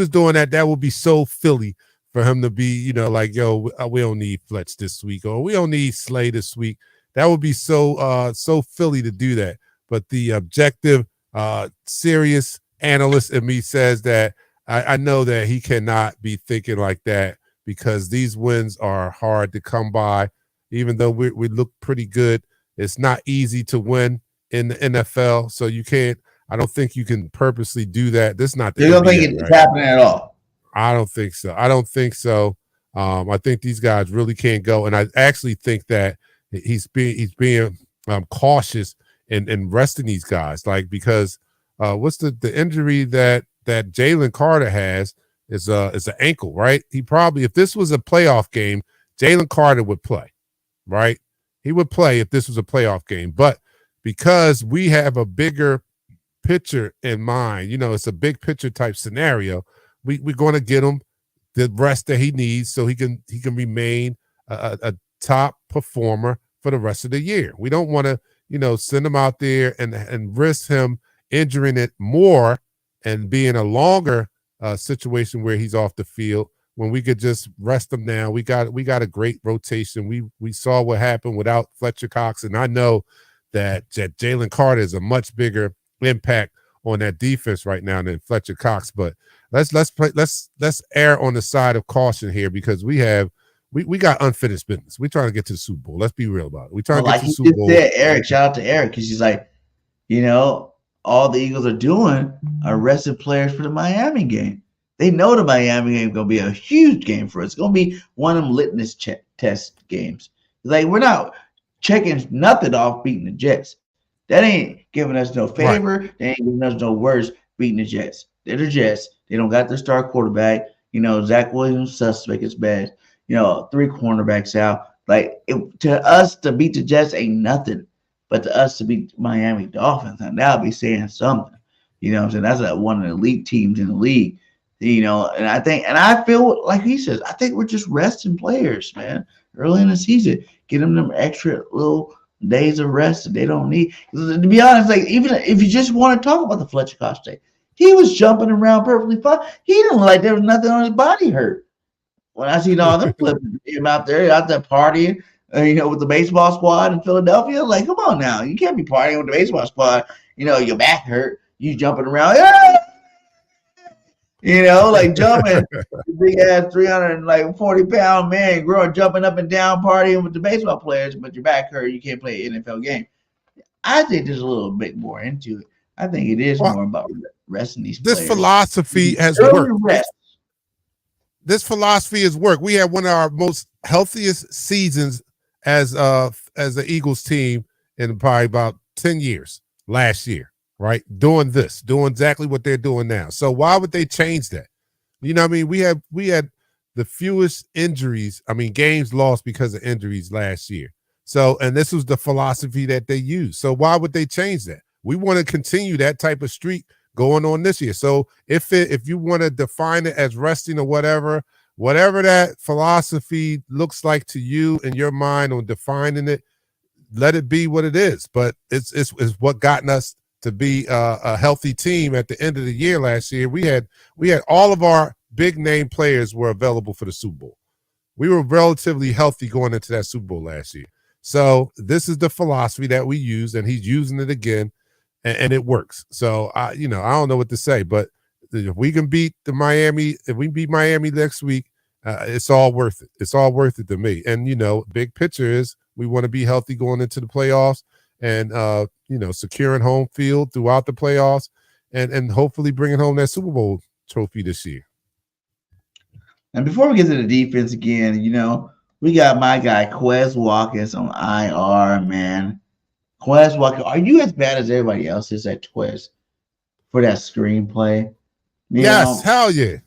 doing that, that would be so Philly for him to be, like, yo, we don't need Fletch this week, or we don't need Slay this week. That would be so Philly to do that. But the objective, serious analyst in me says that I know that he cannot be thinking like that, because these wins are hard to come by. Even though we look pretty good, it's not easy to win in the NFL. So I don't think you can purposely do that. This is not the You don't think it's happening at all? I don't think so. I think these guys really can't go. And I actually think that he's being cautious in resting these guys. Like, because what's the injury that Jalen Carter has is an ankle, right? He probably, if this was a playoff game, Jalen Carter would play, right? He would play if this was a playoff game. But because we have a bigger picture in mind, it's a big picture type scenario, we're going to get him the rest that he needs so he can remain a top performer for the rest of the year. We don't want to, send him out there and risk him injuring it more and being a longer situation where he's off the field, when we could just rest him now. We got a great rotation. We saw what happened without Fletcher Cox, and I know that Jalen Carter is a much bigger impact on that defense right now than Fletcher Cox. But let's err on the side of caution here, because we got unfinished business. We're trying to get to the Super Bowl. Let's be real about it. We're trying to get to the Super Bowl. Eric, shout out to Eric, because he's like, all the Eagles are doing are resting players for the Miami game. They know the Miami game is going to be a huge game for us. It's going to be one of them litmus test games. Like, we're not checking nothing off beating the Jets. That ain't giving us no favor. Right. They ain't giving us no worse beating the Jets. They're the Jets. They don't got their star quarterback. Zach Williams, suspect is bad. 3 cornerbacks out. Like, to us to beat the Jets ain't nothing. But to us to beat Miami Dolphins, and that'll be saying something. What I'm saying? That's like one of the elite teams in the league. And I feel like he says, I think we're just resting players, man, early in the season. Get them extra little days of rest that they don't need. To be honest, like, even if you just want to talk about the Fletcher Cox day, he was jumping around perfectly fine. He didn't look like there was nothing on his body hurt. When I seen all them flipping him out there partying, with the baseball squad in Philadelphia, like, come on now. You can't be partying with the baseball squad. Your back hurt. You jumping around. Yeah! Like jumping, big ass 340-pound man jumping up and down, partying with the baseball players, but your back hurt, you can't play an NFL game. I think there's a little bit more into it. I think it is more about resting these players. This philosophy has worked. This philosophy has worked. We had one of our most healthiest seasons as the Eagles team in probably about 10 years last year. Right, doing exactly what they're doing now. So why would they change that? We had the fewest injuries. Games lost because of injuries last year. So, and this was the philosophy that they used. So why would they change that? We want to continue that type of streak going on this year. So if you want to define it as resting or whatever that philosophy looks like to you in your mind on defining it, let it be what it is. But it's what gotten us to be a healthy team at the end of the year last year. We had all of our big name players were available for the Super Bowl. We were relatively healthy going into that Super Bowl last year. So this is the philosophy that we use, and he's using it again, and it works. So I don't know what to say, but if we can beat Miami next week, it's all worth it. It's all worth it to me. And big picture is we want to be healthy going into the playoffs, and securing home field throughout the playoffs, and hopefully bringing home that Super Bowl trophy this year. And before we get to the defense again, we got my guy Quez Watkins on IR, man. Quez Watkins, are you as bad as everybody else is at Quez for that screenplay? Yes, hell yeah.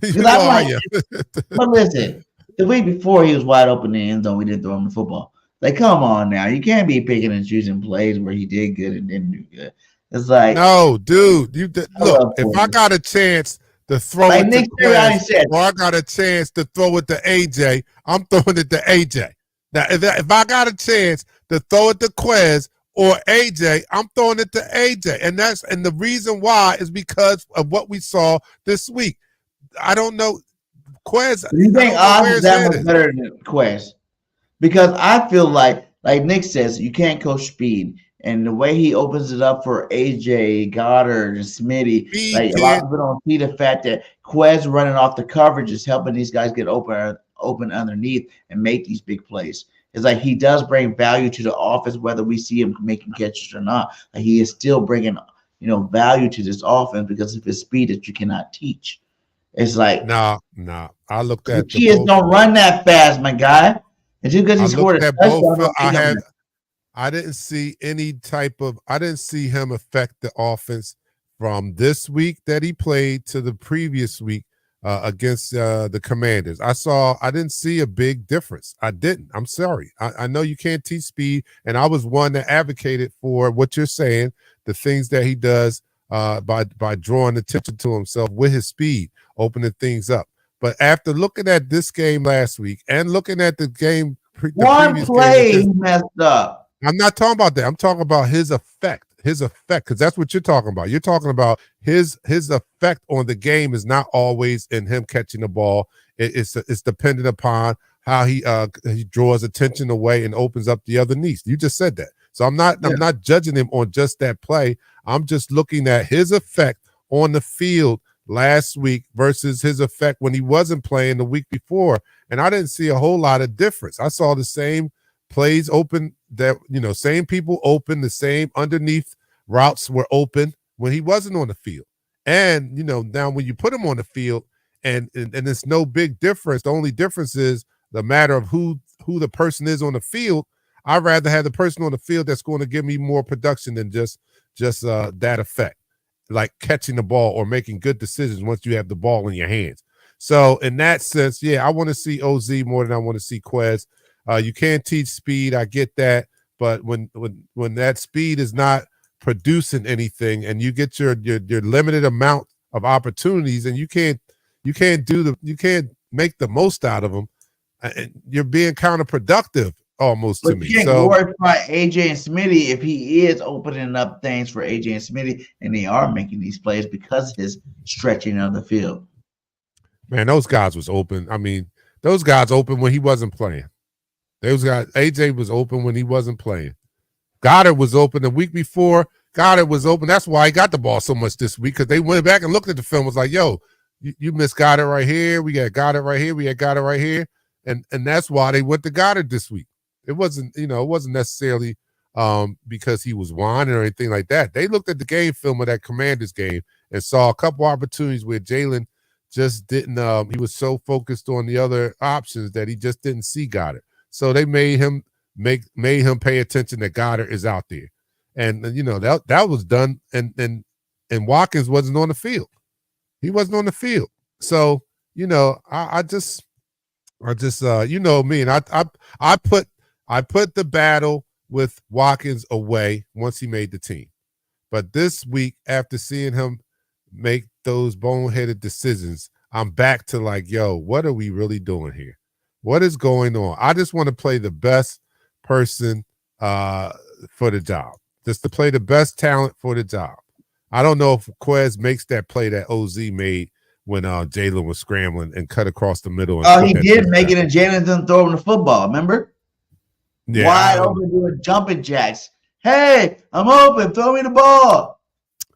But listen, The week before, he was wide open in the end zone. We didn't throw him the football. Like, come on now. You can't be picking and choosing plays where he did good and didn't do good. It's like, no, dude. Look, if I Quez. got a chance to throw Like it Nick to Sirianni Quez, said, or I got a chance to throw it to AJ, I'm throwing it to AJ. Now, if I got a chance to throw it to Quez or AJ, I'm throwing it to AJ. And the reason why is because of what we saw this week. I don't know. Quez, do you I think don't know Oz where is his that head much is. better than Quez? Because I feel like Nick says, you can't coach speed. And the way he opens it up for AJ, Goddard, and Smitty, Speed like a lot of can't. people don't see the fact that Quez running off the coverage is helping these guys get open underneath and make these big plays. It's like he does bring value to the offense, whether we see him making catches or not. Like he is still bringing, value to this offense because of his speed that you cannot teach. It's like Nah. I looked the at the kids both. don't run that fast, my guy. And just because he I scored looked a at both. touchdown, don't make him I didn't see any type of. I didn't see him affect the offense from this week that he played to the previous week against the Commanders. I didn't see a big difference. I didn't. I'm sorry. I know you can't teach speed, and I was one that advocated for what you're saying, the things that he does by drawing attention to himself with his speed, opening things up. But after looking at this game last week and looking at the game, the one previous play game, he messed up. I'm not talking about that. I'm talking about his effect. His effect, because that's what you're talking about. You're talking about his effect on the game is not always in him catching the ball. It's dependent upon how he draws attention away and opens up the other knees. You just said that. So I'm not judging him on just that play. I'm just looking at his effect on the field last week versus his effect when he wasn't playing the week before. And I didn't see a whole lot of difference. I saw the same plays open, that same people open, the same underneath routes were open when he wasn't on the field. And now when you put him on the field and it's no big difference, the only difference is the matter of who the person is on the field. I'd rather have the person on the field that's going to give me more production than just that effect, like catching the ball or making good decisions once you have the ball in your hands. So in that sense, I want to see OZ more than I want to see Quez. You can't teach speed. I get that. But when that speed is not producing anything and you get your limited amount of opportunities and you can't make the most out of them, you're being counterproductive almost to But me. you can't So glorify AJ and Smitty if he is opening up things for AJ and Smitty and they are making these plays because of his stretching of the field. man, those guys was open. I mean, those guys open when he wasn't playing. Those guys, AJ was open when he wasn't playing. Goddard was open the week before. Goddard was open. That's why he got the ball so much this week, because they went back and looked at the film. Was like, yo, you missed Goddard right here. We got Goddard right here. We had Goddard right here. And that's why they went to Goddard this week. It wasn't necessarily because he was whining or anything like that. They looked at the game film of that Commanders game and saw a couple opportunities where Jalen just didn't he was so focused on the other options that he just didn't see Goddard. So they made him pay attention that Goddard is out there. And that was done, and Watkins wasn't on the field. He wasn't on the field. So, I just me, and I put the battle with Watkins away once he made the team. But this week, after seeing him make those boneheaded decisions, I'm back to like, yo, what are we really doing here? What is going on? I just want to play the best person for the job, just to play the best talent for the job. I don't know if Quez makes that play that OZ made when Jalen was scrambling and cut across the middle. He did make it, and Jalen didn't throw him the football, remember? Yeah, wide open doing jumping jacks. Hey, I'm open. Throw me the ball.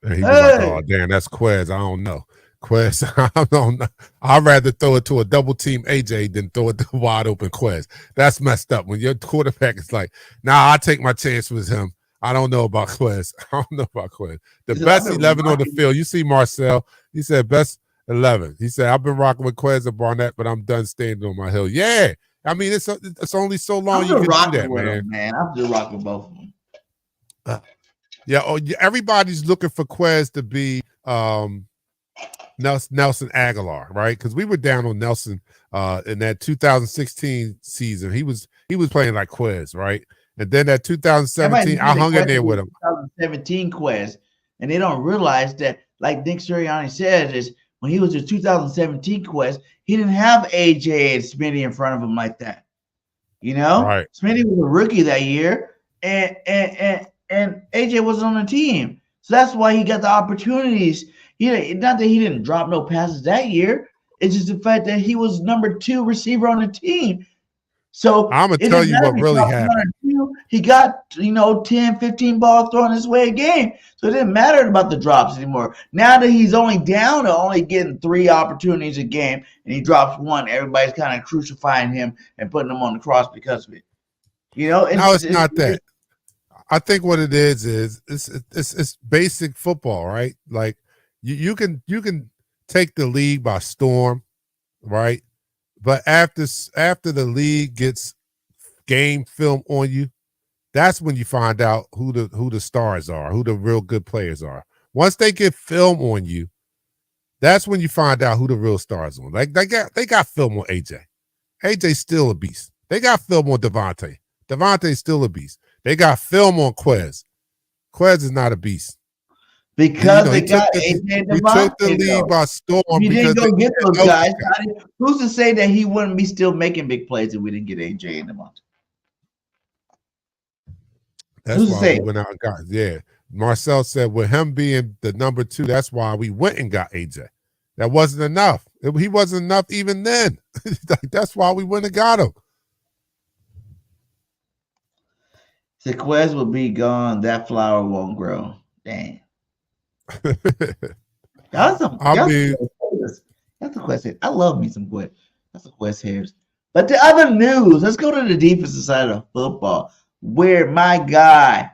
And he was like, oh, damn, that's Quez. I don't know. Quez, I don't know. I'd rather throw it to a double team AJ than throw it to wide open Quez. That's messed up. When your quarterback is like, I take my chance with him. I don't know about Quez. I don't know about Quez. The best 11 on the field. You see Marcel. He said best 11. He said, I've been rocking with Quez and Barnett, but I'm done standing on my hill. Yeah. I mean, it's only so long you can do that, man. I'm just rocking with both of them. Everybody's looking for Quez to be Nelson Aguilar, right? Because we were down on Nelson In that 2016 season, he was playing like Quez, right? And then that 2017, I hung in there with him. 2017 Quez, and they don't realize that, like Nick Sirianni said, is when he was in 2017 Quez, he didn't have AJ and Smitty in front of him like that. You know, right. Smitty was a rookie that year, and AJ wasn't on the team, so that's why he got the opportunities. Not that he didn't drop no passes that year. It's just the fact that he was number 2 receiver on the team. So I'm gonna tell you what really happened. He got 10, 15 balls thrown his way a game, so it didn't matter about the drops anymore. Now that he's only down to only getting 3 opportunities a game, and he drops 1, everybody's kind of crucifying him and putting him on the cross because of it. No, it's not that. I think what it is it's basic football, right? Like you can take the league by storm, right? But after the league gets game film on you, that's when you find out who the stars are, who the real good players are. Once they get film on you, that's when you find out who the real stars are. Like they got film on AJ. AJ's still a beast. They got film on Devontae. Devontae's still a beast. They got film on Quez. Quez is not a beast. Because they got AJ and Devontae. We took the lead by storm. We didn't go get those guys. Who's to say that he wouldn't be still making big plays if we didn't get AJ and Devontae? That's why we went out and got. Yeah, Marcel said with him being the number 2, that's why we went and got AJ. That wasn't enough. He wasn't enough even then. That's why we went and got him. The Quez will be gone. That flower won't grow. Dang. That's a question. I love me some Quez. That's a Quez hairs. But the other news, let's go to the defensive side of football, where my guy,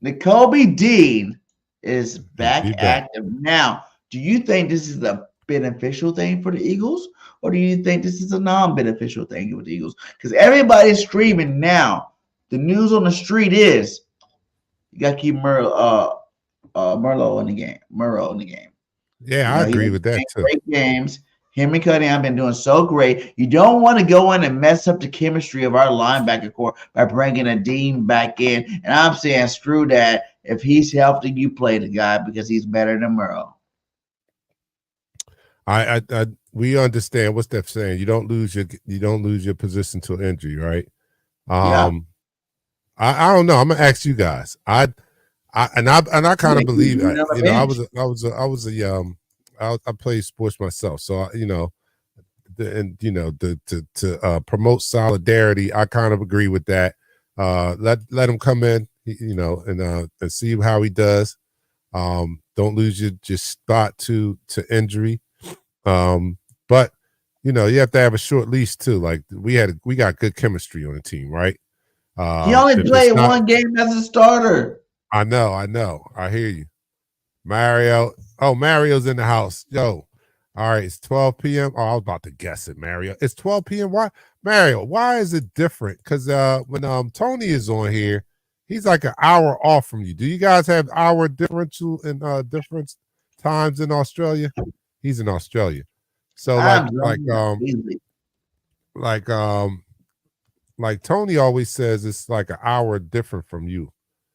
Nakobe Dean, is back active. Now, do you think this is a beneficial thing for the Eagles, or do you think this is a non-beneficial thing for the Eagles? Because everybody's screaming now. The news on the street is you got to keep Murrow in the game. Yeah, I agree with that too. Great games. Him and Cuddy have been doing so great. You don't want to go in and mess up the chemistry of our linebacker core by bringing a Dean back in. And I'm saying, screw that. If he's healthy, you play the guy because he's better than Murrow. We understand what's that saying. You don't lose your position to injury, right? Yeah. I don't know. I'm gonna ask you guys. I kind of believe it. I play sports myself, so to promote solidarity, I kind of agree with that. Let him come in, and see how he does. Don't lose your spot to injury. But you have to have a short leash too. Like we got good chemistry on the team, right? He only played 1 game as a starter. I know. I hear you. Mario. Oh, Mario's in the house. Yo. All right, it's 12 p.m. Oh, I was about to guess it, Mario. It's 12 p.m. Why, Mario, why is it different? Because when Tony is on here, he's like an hour off from you. Do you guys have hour differential in different times in Australia? He's in Australia. So like Tony always says, it's like an hour different from you.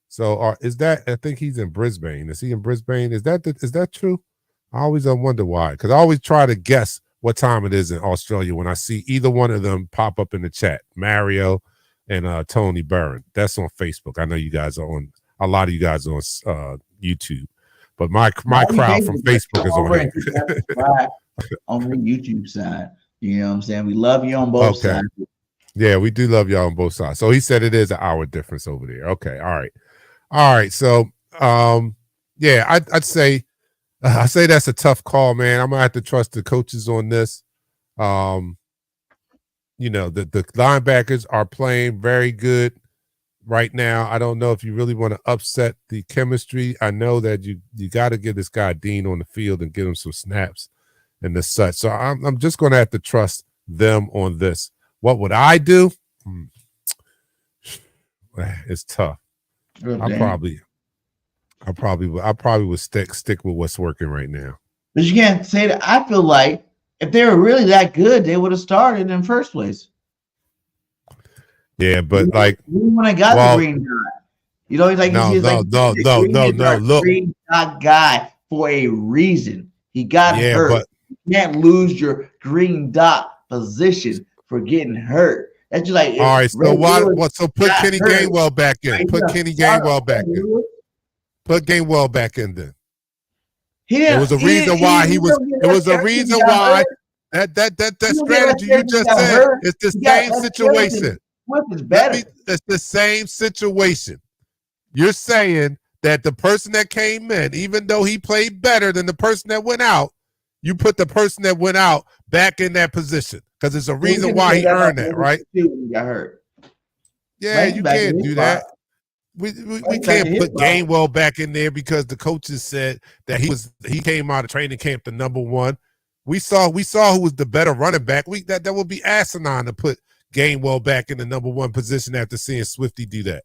So is that? I think he's in Brisbane. Is he in Brisbane? Is that true? I always wonder why, because I always try to guess what time it is in Australia when I see either one of them pop up in the chat, Mario and Tony Barron. That's on Facebook. I know you guys are on. A lot of you guys are on YouTube, but my crowd from Facebook is on here. On the YouTube side, you know what I'm saying? We love you on both sides. Yeah, we do love y'all on both sides. So he said it is an hour difference over there. Okay, all right. So, yeah, I'd say, I say that's a tough call, man. I'm gonna have to trust the coaches on this. The linebackers are playing very good right now. I don't know if you really want to upset the chemistry. I know that you got to get this guy Dean on the field and get him some snaps and the such. So I'm just gonna have to trust them on this. What would I do? It's tough. I probably would stick with what's working right now. But you can't say that. I feel like If they were really that good, they would have started in the first place. Yeah, but like when I got the green dot, you know, he's like no. Look, green dot guy for a reason. He got hurt. But you can't lose your green dot position for getting hurt. That's just like all right. So what? So put Kenny Gainwell back in. Right, put Kenny Gainwell back in. Put Gainwell back in then. There was a reason why he was. It was a reason why that strategy you just said. It's the same situation. Is better. It's the same situation. You're saying that the person that came in, even though he played better than the person that went out, you put the person that went out back in that position because there's a reason why he earned that, right? When he got hurt. Yeah, you can't do that. We can't put Gainwell back in there because the coaches said that he came out of training camp the number one. We saw who was the better running back. That would be asinine to put Gainwell back in the number one position after seeing Swifty do that.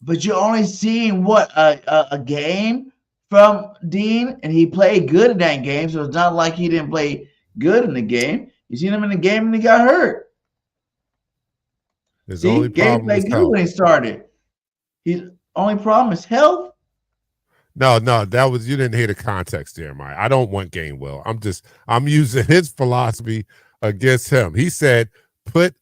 But you're only seeing a game from Dean, and he played good in that game, so it's not like he didn't play good in the game. You seen him in the game and he got hurt. His only problem played good when he started. His only problem is health. No, that was you didn't hear the context, Jeremiah. I don't want Gainwell. I'm using his philosophy against him. He said put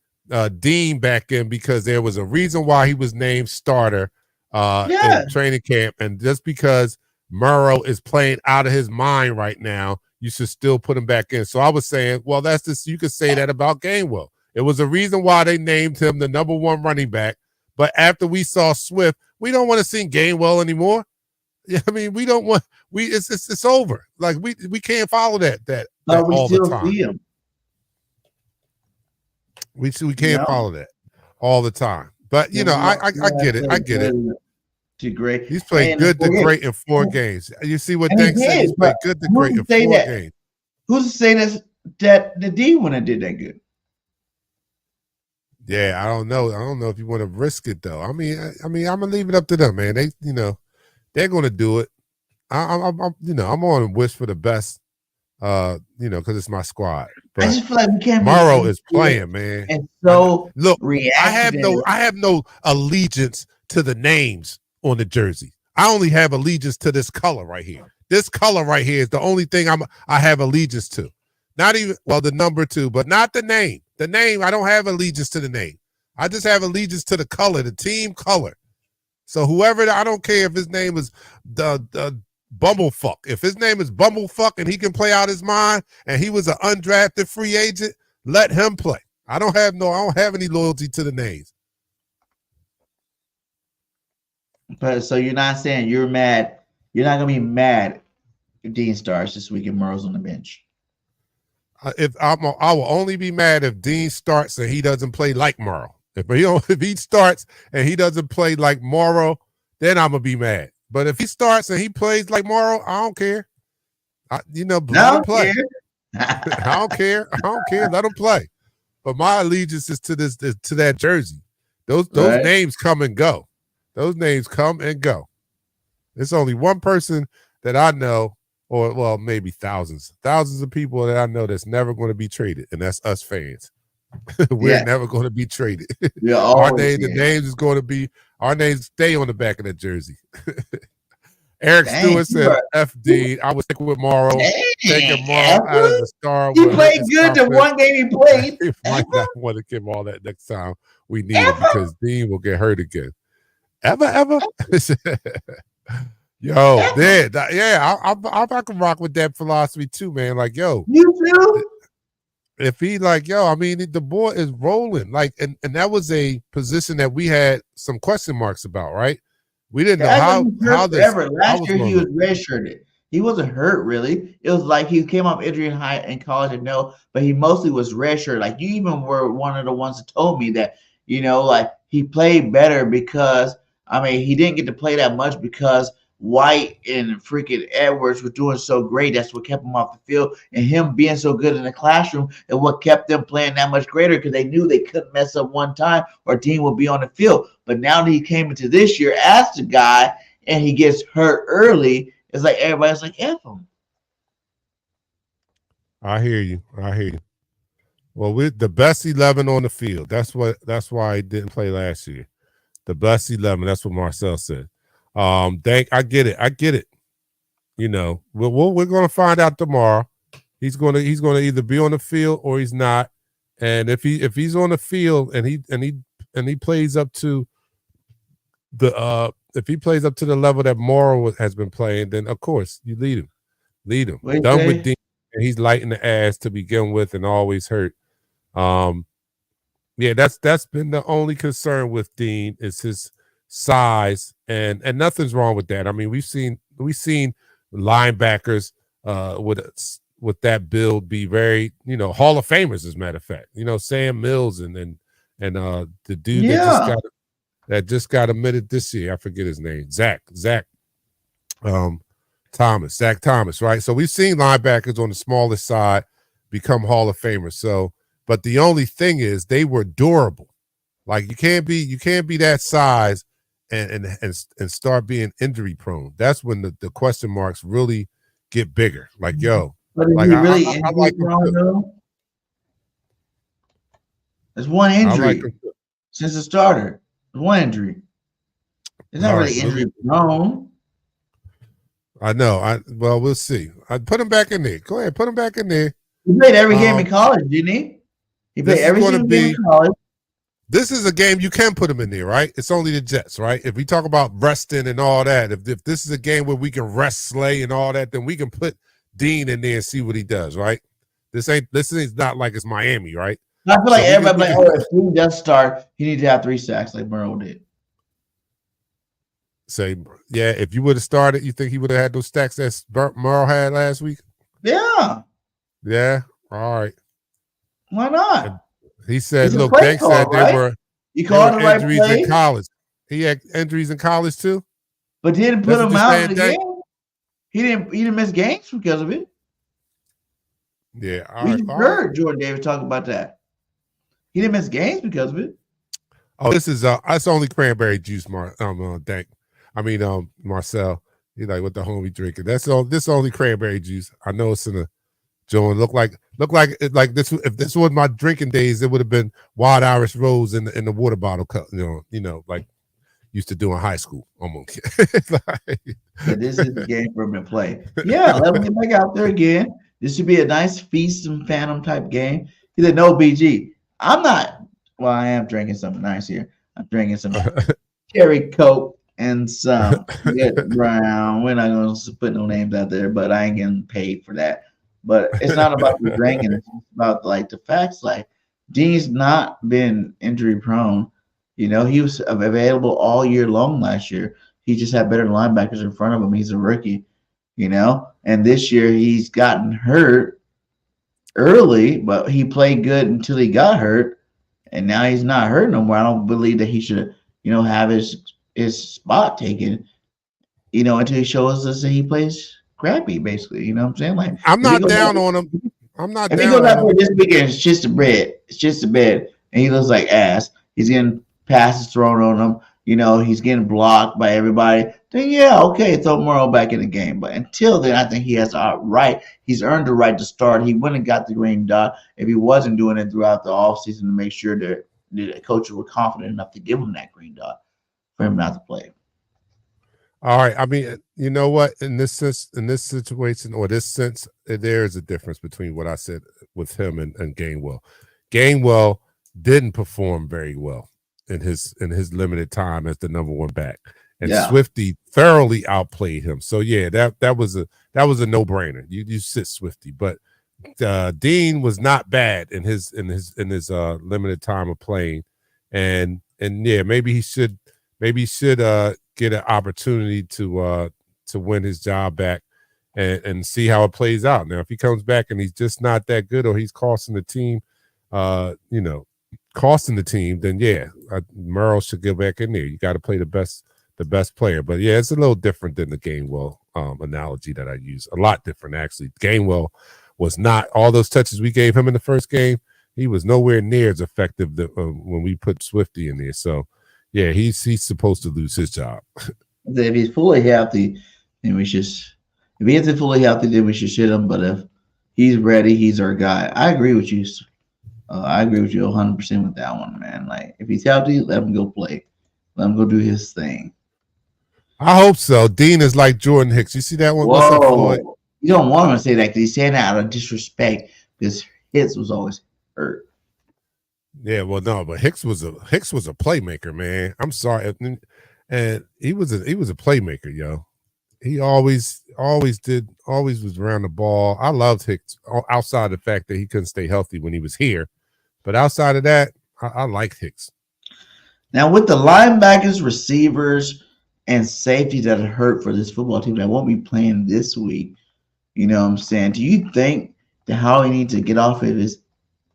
Dean back in because there was a reason why he was named starter in training camp, and just because Murrow is playing out of his mind right now, you should still put him back in. So I was saying, well, that's just you could say that about Gainwell. It was a reason why they named him the number one running back, but after we saw Swift, we don't want to see Gainwell anymore. Yeah, I mean, we don't want it's over. Like we can't follow that all the time. See him. We can't follow that all the time. But you know, I get it. I get it. To great. He's played good to great in 4 games. You see what Denk said? He's played good to great in 4 games. Who's to say that the D wouldn't have did that good? Yeah, I don't know. I don't know if you want to risk it though. I mean, I'm gonna leave it up to them, man. They're gonna do it. I'm on a wish for the best. Because it's my squad. But I just feel like we can't. Morrow is playing, man. And so look, I have no allegiance to the names on the jersey. I only have allegiance to this color right here. This color right here is the only thing I have allegiance to. Not even the number 2, but not the name. The name, I don't have allegiance to the name. I just have allegiance to the color, the team color. So whoever, I don't care if his name is the Bumblefuck. If his name is Bumblefuck and he can play out his mind and he was an undrafted free agent, let him play. I don't have any loyalty to the names. But so you're not saying you're mad. You're not gonna be mad if Dean starts this week and Murrow's on the bench. I will only be mad if Dean starts and he doesn't play like Morrow. If he starts and he doesn't play like Morrow, then I'm gonna be mad. But if he starts and he plays like Morrow, I don't care. Let him play. I don't care. Let him play. But my allegiance is to that jersey. Those names come and go. Those names come and go. There's only one person that I know, or maybe thousands of people that I know that's never going to be traded, and that's us fans. We're never going to be traded. Our names stay on the back of that jersey. Eric Stewart said, F Dean. I would stick with Morrow. Taking Morrow out of the star. He played good the one game he played. He might not want to give all that next time we need it because Dean will get hurt again. Ever? Yo, I can rock with that philosophy too, man. Like, yo. You too? If he the boy is rolling. Like, and that was a position that we had some question marks about, right? We didn't know how this. Last year he was redshirted. He wasn't hurt really. It was like he came off injury in college and but he mostly was redshirted. Like you even were one of the ones that told me that, like he played better because he didn't get to play that much because White and freaking Edwards were doing so great. That's what kept him off the field. And him being so good in the classroom and what kept them playing that much greater because they knew they couldn't mess up one time or Dean would be on the field. But now that he came into this year as the guy and he gets hurt early, it's like everybody's like, F him. I hear you. I hear you. Well, we're the best 11 on the field. That's why I didn't play last year. The best 11. That's what Marcel said. I get it. I get it. You know, we're going to find out tomorrow. He's going to either be on the field or he's not. And if he's on the field and he plays up to the if he plays up to the level that Morrow has been playing, then of course you lead him. Wait, Done with Dean, and he's lighting the ass to begin with and always hurt. Yeah, that's been the only concern with Dean is his size, and nothing's wrong with that. I mean, we've seen linebackers with that build be very, Hall of Famers, as a matter of fact. Sam Mills and the dude that just got admitted this year. I forget his name. Zach Thomas, right? So we've seen linebackers on the smallest side become Hall of Famers. So, but the only thing is they were durable. Like you can't be that size and start being injury prone. That's when the question marks really get bigger. Like, yo, but is like he really I like prone though? There's one injury since the starter. There's one injury. It's not really injury prone. I know. Well, we'll see. I put him back in there. Go ahead, put him back in there. He played every game in college, didn't he? He played every single game in college. This is a game you can put him in there, right? It's only the Jets, right? If we talk about resting and all that, if this is a game where we can rest Slay and all that, then we can put Dean in there and see what he does, right? This is not like it's Miami, right? I feel like everybody, if Dean does start, he needs to have 3 sacks like Merle did. Say, yeah, if you would have started, you think he would have had those stacks that Merle had last week? Yeah. Yeah. All right. Why not? And he said, look, Banks said there were injuries in college. He had injuries in college too. But didn't put him out in the game. He didn't miss games because of it. Yeah. We heard Jordan Davis talk about that. He didn't miss games because of it. Oh, this is that's only cranberry juice, Dank. I mean, Marcel, he's like, what the homie drinking? This only cranberry juice. I know it's in a joint. Look like this. If this was my drinking days, it would have been Wild Irish Rose in the water bottle cup. Like used to do in high school. Almost. This is the game for him to play. Yeah, let him get back out there again. This should be a nice feast and phantom type game. He said, no, BG. I'm not. Well, I am drinking something nice here. I'm drinking some cherry Coke and some good brown. We're not going to put no names out there, but I ain't getting paid for that. But it's not about the drinking. It's about the facts. Like Dean's not been injury prone. He was available all year long last year. He just had better linebackers in front of him. He's a rookie, and this year he's gotten hurt early, but he played good until he got hurt. And now he's not hurt no more. I don't believe that he should, have his spot taken, until he shows us that he plays crappy, basically. You know what I'm saying? Like I'm not down on him. I'm not down on him. If he goes out there this weekend, it's just a bed, and he looks like ass. He's getting passes thrown on him. He's getting blocked by everybody. Then yeah, okay, throw Morrow back in the game. But until then, I think he has he's earned the right to start. He wouldn't have got the green dot if he wasn't doing it throughout the offseason to make sure that the coaches were confident enough to give him that green dot for him not to play. All right. I mean, you know what? In this situation, or this sense, there is a difference between what I said with him and Gainwell. Gainwell didn't perform very well in his limited time as the number 1 back, and Swifty thoroughly outplayed him. So yeah, that was a no-brainer. You sit Swifty, but Dean was not bad in his limited time of playing, and yeah, maybe he should get an opportunity to win his job back and see how it plays out. Now, if he comes back and he's just not that good, or he's costing the team, then yeah, Merle should get back in there. You got to play the best player. But yeah, it's a little different than the Gainwell analogy that I use. A lot different, actually. Gainwell was not, all those touches we gave him in the first game, he was nowhere near as effective when we put Swifty in there. So yeah, he's supposed to lose his job. If he's fully healthy, then we should sit him. But if He's ready. He's our guy. I agree with you. I agree with you 100% with that one, man. Like, if he's healthy, let him go play. Let him go do his thing. I hope so. Dean is like Jordan Hicks. You see that one? Whoa. What's up, Floyd? You don't want him to say that because he's saying that out of disrespect because Hicks was always hurt. Yeah, well, no, but Hicks was a playmaker, man. I'm sorry, and he was a playmaker, yo. He always was around the ball. I loved Hicks outside the fact that he couldn't stay healthy when he was here, but outside of that, I liked Hicks. Now with the linebackers, receivers, and safety that are hurt for this football team that won't be playing this week, you know what I'm saying? Do you think that Howie needs to get off of his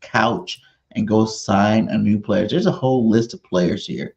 couch and go sign a new player? There's a whole list of players here,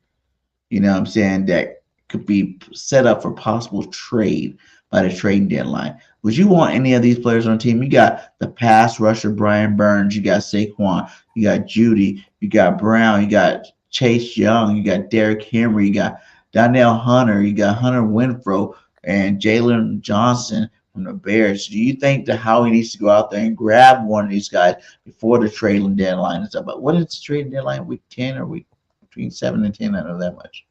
you know what I'm saying, that could be set up for possible trade by the trading deadline. Would you want any of these players on the team? You got the pass rusher, Brian Burns. You got Saquon. You got Judy. You got Brown. You got Chase Young. You got Derrick Henry. You got Donnell Hunter. You got Hunter Renfrow and Jalen Johnson from the Bears. Do you think that Howie needs to go out there and grab one of these guys before the trading deadline is up? But what is the trading deadline? Week 10 or week between 7 and 10? I know that much.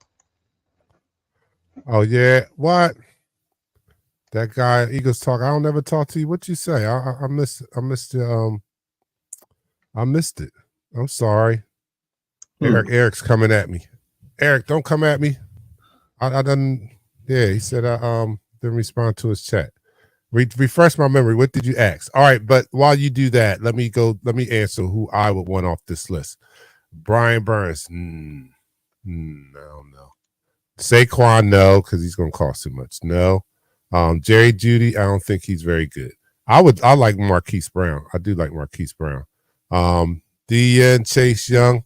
Oh yeah, what? That guy Eagles talk. I don't never talk to you. What you say? I missed it. I missed it. I'm sorry. Eric's coming at me. Eric, don't come at me. I done. Yeah, he said I didn't respond to his chat. Refresh my memory. What did you ask? All right, but while you do that, let me answer who I would want off this list. Brian Burns. I don't know. Saquon, no, because he's gonna cost too much. No. Jerry Jeudy, I don't think he's very good. I like Marquise Brown. I do like Marquise Brown. Chase Young.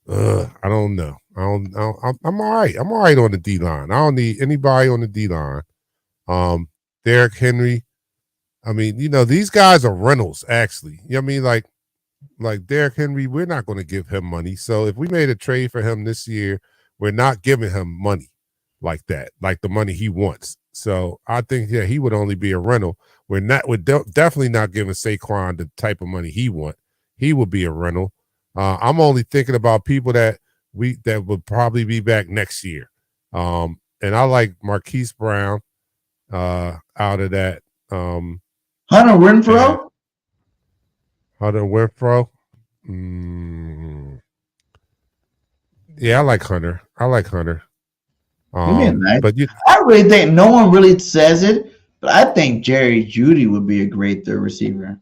I don't know. I'm all right. I'm all right on the D line. I don't need anybody on the D line. Derrick Henry. I mean, these guys are rentals, actually. You know what I mean? Like Derrick Henry, we're not going to give him money. So if we made a trade for him this year, we're not giving him money like that, like the money he wants. So I think, yeah, he would only be a rental. We're definitely not giving Saquon the type of money he want. He would be a rental. I'm only thinking about people that would probably be back next year. And I like Marquise Brown out of that. Hunter Renfrow? Hunter Renfrow. Yeah, I like Hunter. Nice. But I really think no one really says it, but I think Jerry Jeudy would be a great third receiver.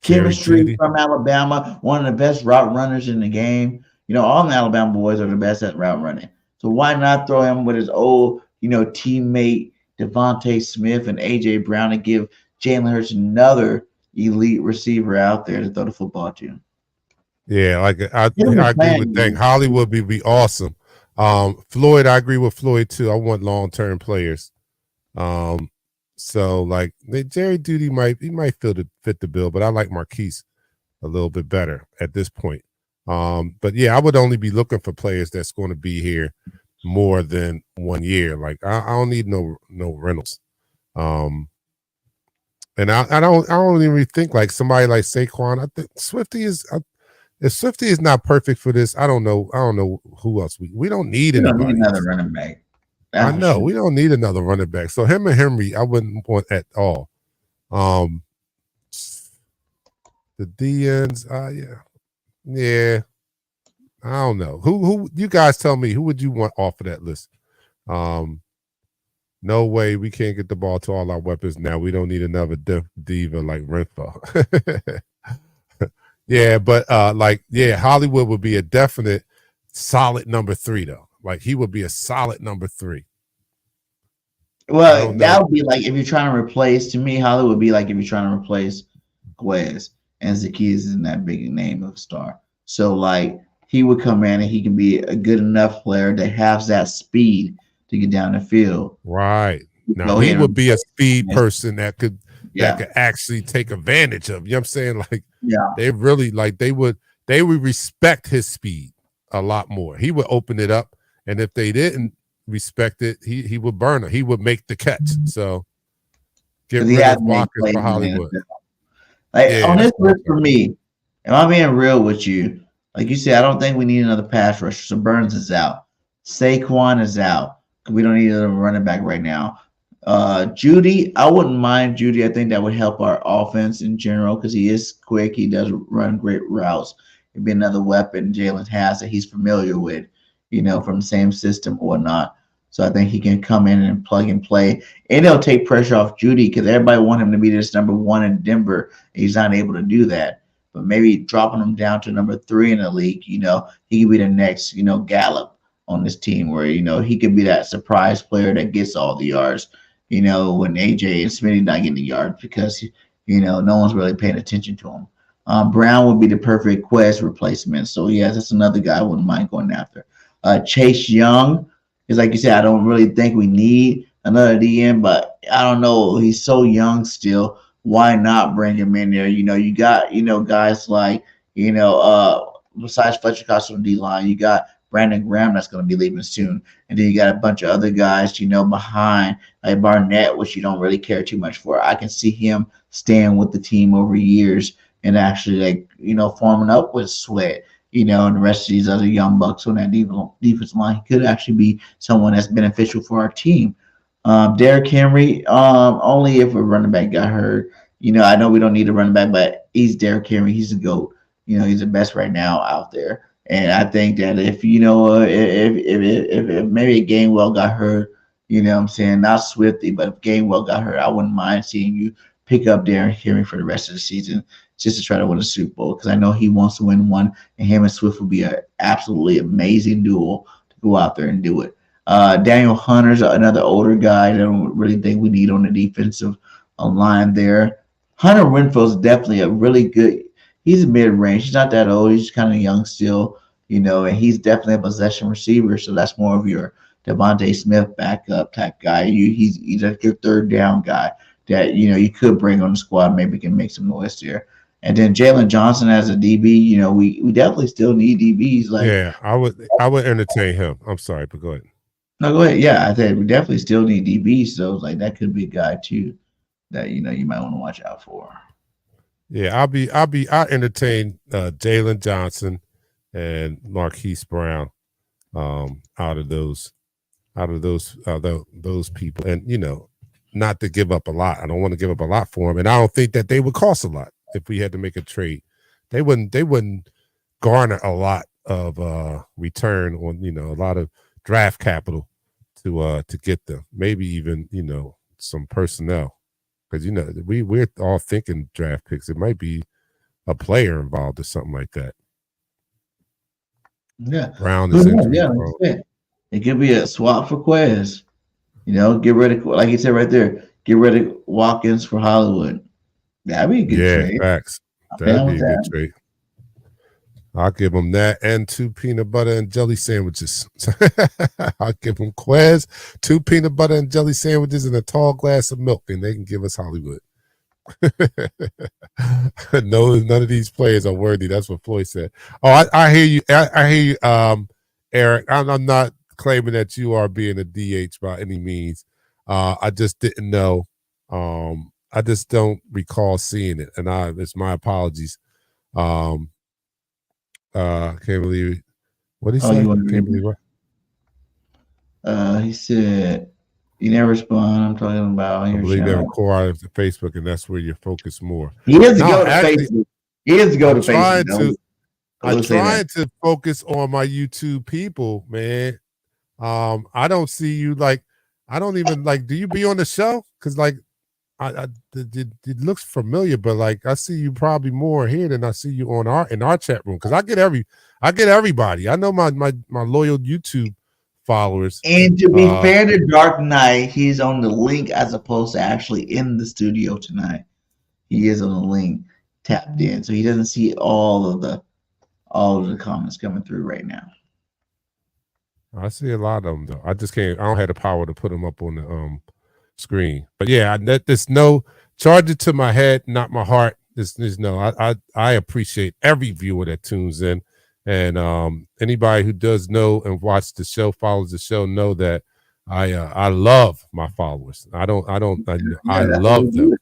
Chemistry from Alabama, one of the best route runners in the game. All the Alabama boys are the best at route running. So why not throw him with his old, teammate Devontae Smith and A.J. Brown and give Jalen Hurts another elite receiver out there to throw the football to? Yeah, I agree with that. Hollywood would be awesome. Floyd, I agree with Floyd too. I want long-term players. So like Jerry Jeudy might fit the bill, but I like Marquise a little bit better at this point. But yeah, I would only be looking for players that's going to be here more than 1 year. Like I don't need no rentals. And I don't even think like somebody like Saquon. I think Swifty is. If Swifty is not perfect for this, I don't know who else. We don't need anybody. Don't need another running back. I know we don't need another running back. So him and Henry, I wouldn't want at all. The DNs, yeah. I don't know. Who you guys tell me, who would you want off of that list? No way, we can't get the ball to all our weapons now. We don't need another diva like Renfro. Yeah, but Hollywood would be a definite solid number 3 though. Like he would be a solid number 3. Well, that would be like if you're trying to replace. To me, Hollywood would be like if you're trying to replace Quez, and Zacchaeus isn't that big a name of a star. So like he would come in and he can be a good enough player that has that speed to get down the field. Right. Now he would be a speed person that could actually take advantage of. You know what I'm saying? Like they really they would respect his speed a lot more. He would open it up, and if they didn't respect it, he would burn it. He would make the catch. So Get he rid has of made Watkins plays for in the Hollywood. NFL. Like Yeah, on that's this list for me, if I'm being real with you, like you said, I don't think we need another pass rusher. So Burns is out. Saquon is out. We don't need another running back right now. Judy, I wouldn't mind Judy. I think that would help our offense in general because he is quick. He does run great routes. It'd be another weapon Jalen has that he's familiar with, from the same system or whatnot. So I think he can come in and plug and play, and it'll take pressure off Judy because everybody want him to be this number one in Denver. And he's not able to do that. But maybe dropping him down to number 3 in the league, he could be the next, Gallup on this team where, he could be that surprise player that gets all the yards, when AJ and Smitty not getting the yards because, no one's really paying attention to him. Brown would be the perfect Quez replacement. So, yes, that's another guy I wouldn't mind going after. Chase Young is, like you said, I don't really think we need another DN, but I don't know. He's so young still. Why not bring him in there? You got, guys like, besides Fletcher Cox on the D-line, you got Brandon Graham that's going to be leaving soon. And then you got a bunch of other guys, behind, like Barnett, which you don't really care too much for. I can see him staying with the team over years and actually, forming up with Sweat, and the rest of these other young bucks on that defense line. He could actually be someone that's beneficial for our team. Derrick Henry, only if a running back got hurt. I know we don't need a running back, but he's Derrick Henry. He's a GOAT. He's the best right now out there. And I think that if maybe Gainwell got hurt, what I'm saying, not Swifty, but if Gainwell got hurt, I wouldn't mind seeing you pick up Derrick Henry for the rest of the season just to try to win a Super Bowl because I know he wants to win one, and him and Swift would be an absolutely amazing duel to go out there and do it. Daniel Hunter's another older guy that I don't really think we need on the defensive line there. Hunter Renfro's definitely a really good. He's mid-range. He's not that old. He's kind of young still, and he's definitely a possession receiver. So that's more of your Devontae Smith backup type guy. He's like your third down guy that you could bring on the squad. Maybe can make some noise there. And then Jalen Johnson as a DB. We definitely still need DBs. Like yeah, I would entertain him. I'm sorry, but go ahead. No, go ahead. Yeah, I think we definitely still need DBs. So like that could be a guy too that you might want to watch out for. Yeah, I entertain Jalen Johnson and Marquise Brown out of those people, and not to give up a lot. I don't want to give up a lot for him, and I don't think that they would cost a lot if we had to make a trade. They wouldn't garner a lot of return on a lot of draft capital to get them. Maybe even some personnel. Because we're all thinking draft picks. It might be a player involved or something like that. Yeah, Brown is it could be a swap for Quez. Get rid of, like you said right there, get rid of Watkins for Hollywood. That'd be a good trade. Facts. That'd be a good trade. I'll give them that and 2 peanut butter and jelly sandwiches. I'll give them Quez, 2 peanut butter and jelly sandwiches, and a tall glass of milk, and they can give us Hollywood. No, none of these players are worthy. That's what Floyd said. Oh, I hear you. I hear you, Eric. I'm not claiming that you are being a DH by any means. I just didn't know. I just don't recall seeing it, and it's my apologies. Can't believe what he said. Can't believe what? He said you never respond. I'm talking about. I believe they record out of the Facebook, and that's where you're focused more. He is to go to Facebook. He is to go to Facebook. I'm trying to focus on my YouTube people, man. I don't see you I don't even do you be on the show? Because it looks familiar, but I see you probably more here than I see you in our chat room. Because I get everybody. I know my loyal YouTube followers. And to be fair to Dark Knight, he's on the link as opposed to actually in the studio tonight. He is on the link tapped in, so he doesn't see all of the comments coming through right now. I see a lot of them though. I just can't. I don't have the power to put them up on the screen. But yeah, there's no charge it to my head, not my heart. There's no. I appreciate every viewer that tunes in, and anybody who does know and watch the show, follows the show, know that I love my followers. I love them.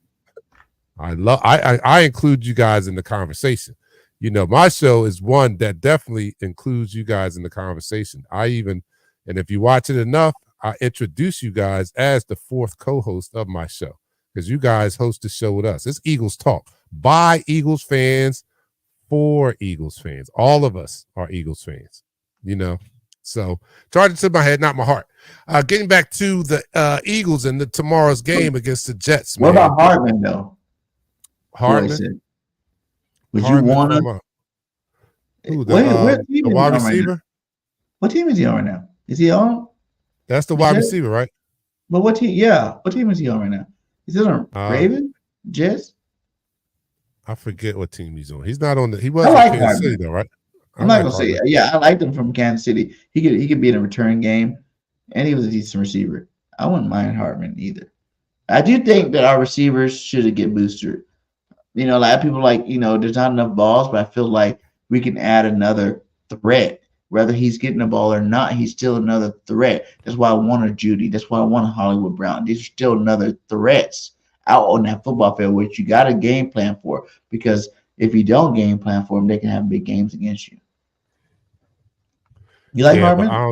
I include you guys in the conversation. You know, my show is one that definitely includes you guys in the conversation. And if you watch it enough, I introduce you guys as the fourth co-host of my show because you guys host the show with us. It's Eagles Talk by Eagles fans for Eagles fans. All of us are Eagles fans, you know. So charge it to my head, not my heart. Getting back to the Eagles and tomorrow's game against the Jets. What man. about Hardman though? Hardman? Would you want to? The wide receiver? Right, what team is he on right now? Is he on? That's the wide receiver, right? But what team? Yeah, what team is he on right now? Is he on Ravens? Jets? I forget what team he's on. He's not on the. He was in Kansas City though, right? I'm not gonna say. Yeah, I liked him from Kansas City. He could be in a return game, and he was a decent receiver. I wouldn't mind Hartman either. I do think that our receivers should get boosted. You know, a lot of people like, you know, there's not enough balls, but I feel like we can add another threat. Whether he's getting the ball or not, he's still another threat. That's why I want a Judy. That's why I want a Hollywood Brown. These are still another threats out on that football field, which you got a game plan for. Because if you don't game plan for them, they can have big games against you. You like Hartman? I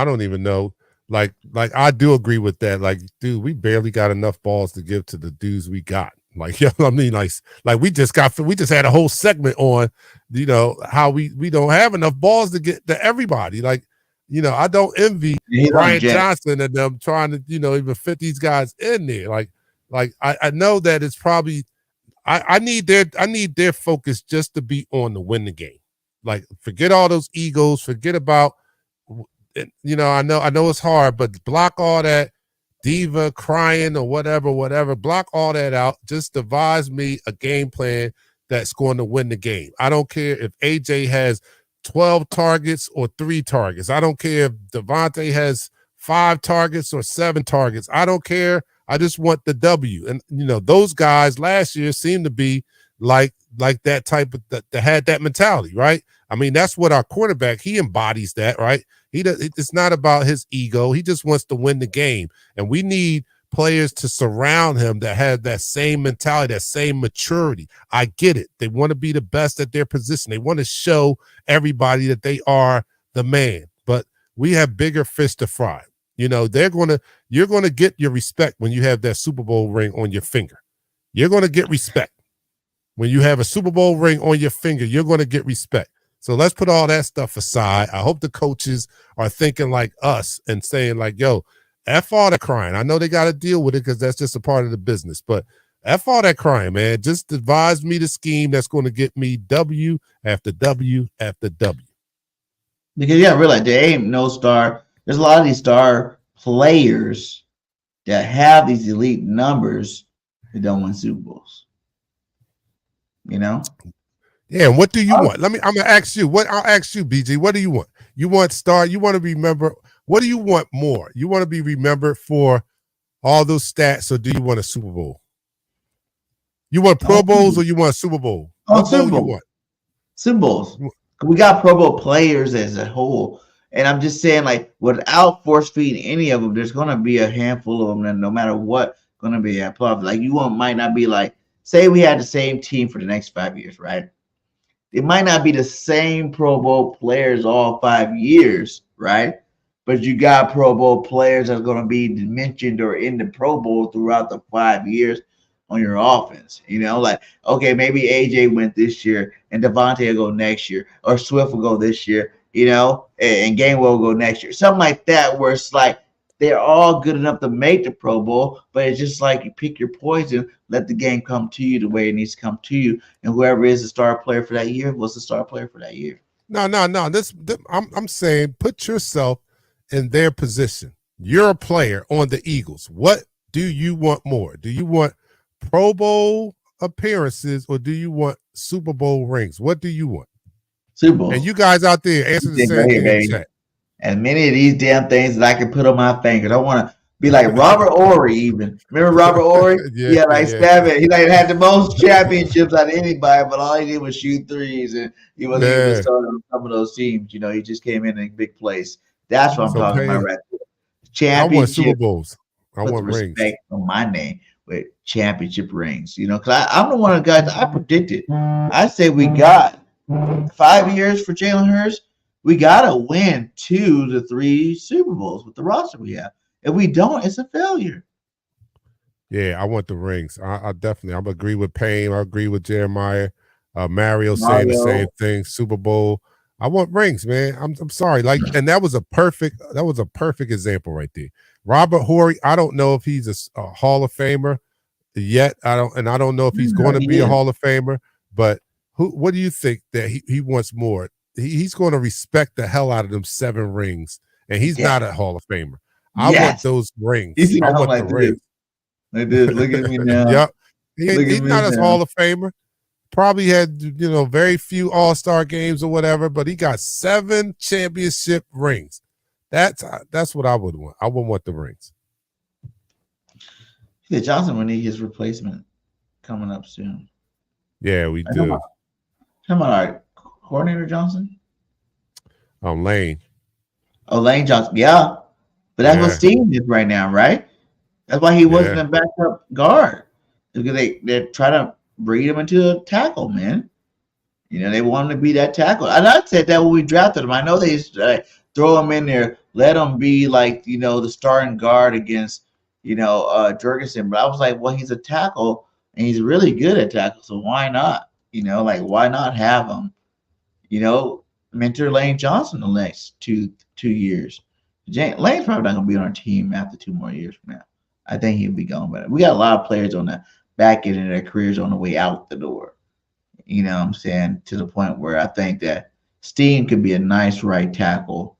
don't even know. Like I do agree with that. Like, dude, we barely got enough balls to give to the dudes we got. Like, you know what I mean? Like we just had a whole segment on, you know, how we don't have enough balls to get to everybody. Like, you know, I don't envy Brian Johnson and them trying to, you know, even fit these guys in there. Like I know that it's probably I need their focus just to be on the win the game. Like, forget all those egos, forget about, you know, I know it's hard, but block all that diva crying or whatever, block all that out. Just devise me a game plan that's going to win the game. I don't care if AJ has 12 targets or 3 targets. I don't care if Devontae has 5 targets or 7 targets. I don't care. I just want the W. And, you know, those guys last year seemed to be like that type of that had that mentality, right? I mean, that's what our quarterback, he embodies that, right? It's not about his ego. He just wants to win the game. And we need players to surround him that have that same mentality, that same maturity. I get it. They want to be the best at their position. They want to show everybody that they are the man. But we have bigger fish to fry. You know, you're going to get your respect when you have that Super Bowl ring on your finger. You're going to get respect. When you have a Super Bowl ring on your finger, you're going to get respect. So let's put all that stuff aside. I hope the coaches are thinking like us and saying like, yo, F all the crying. I know they got to deal with it because that's just a part of the business. But F all that crying, man. Just advise me the scheme that's going to get me W after W after W. Because, yeah, really, there ain't no star. There's a lot of these star players that have these elite numbers that don't win Super Bowls. You know? Yeah, and what do you want? I'm gonna ask you. I'll ask you, BG. What do you want? You want star? You want to remember? What do you want more? You want to be remembered for all those stats, or do you want a Super Bowl? You want Pro Bowls or you want a Super Bowl? What Super Bowl you want? Super Bowls. We got Pro Bowl players as a whole, and I'm just saying, like, without force feeding any of them, there's gonna be a handful of them that no matter what, gonna be a playoff. Like, might not be like, say we had the same team for the next 5 years, right? It might not be the same Pro Bowl players all 5 years, right? But you got Pro Bowl players that's going to be mentioned or in the Pro Bowl throughout the 5 years on your offense. You know, like, okay, maybe AJ went this year and Devontae will go next year, or Swift will go this year, you know, and Gainwell will go next year. Something like that, where it's like they're all good enough to make the Pro Bowl, but it's just like you pick your poison, let the game come to you the way it needs to come to you, and whoever is the star player for that year was the star player for that year. No. I'm saying put yourself in their position. You're a player on the Eagles. What do you want more? Do you want Pro Bowl appearances or do you want Super Bowl rings? What do you want? Super Bowl. And you guys out there answer the same thing in chat. And many of these damn things that I can put on my fingers. I want to be like Robert Ory even. Remember Robert Ory? Stabbing. He had the most championships out of anybody, but all he did was shoot threes, and he wasn't even starting on some of those teams. You know, he just came in a big place. That's what I'm talking about right there. I want Super championship. Bowls. I Put the want rings. respect on my name with championship rings. You know, because I'm the one of the guys I predicted. I said we got 5 years for Jalen Hurts. We gotta win 2 to 3 Super Bowls with the roster we have. If we don't, it's a failure. Yeah, I want the rings. I definitely. I agree with Payne. I agree with Jeremiah. Mario saying the same thing. Super Bowl. I want rings, man. I'm sorry. Like, and that was a perfect example right there. Robert Horry. I don't know if he's a Hall of Famer yet. I don't know if he's going to be a Hall of Famer. But what do you think that he wants more? He's going to respect the hell out of them 7 rings, and he's not a Hall of Famer. I want those rings. I want the rings. They did. Look at me now. Yep. He's not a Hall of Famer. Probably had, very few all-star games or whatever, but he got 7 championship rings. That's what I would want. I would want the rings. Yeah, Johnson will need his replacement coming up soon. Yeah, we do. Come on, our coordinator Johnson? Lane. Oh, Lane Johnson. Yeah. But that's what Steven is right now, right? That's why he wasn't a backup guard. Because they try to breed him into a tackle, man. They want him to be that tackle. And I said that when we drafted him. I know they used to throw him in there, let him be like, the starting guard against, Jurgensen. But I was like, well, he's a tackle, and he's really good at tackle, so why not? Why not have him, mentor Lane Johnson the next two years? Lane's probably not going to be on our team after 2 more years from now. I think he'll be gone. But we got a lot of players on the back end of their careers on the way out the door. You know what I'm saying? To the point where I think that Steen could be a nice right tackle,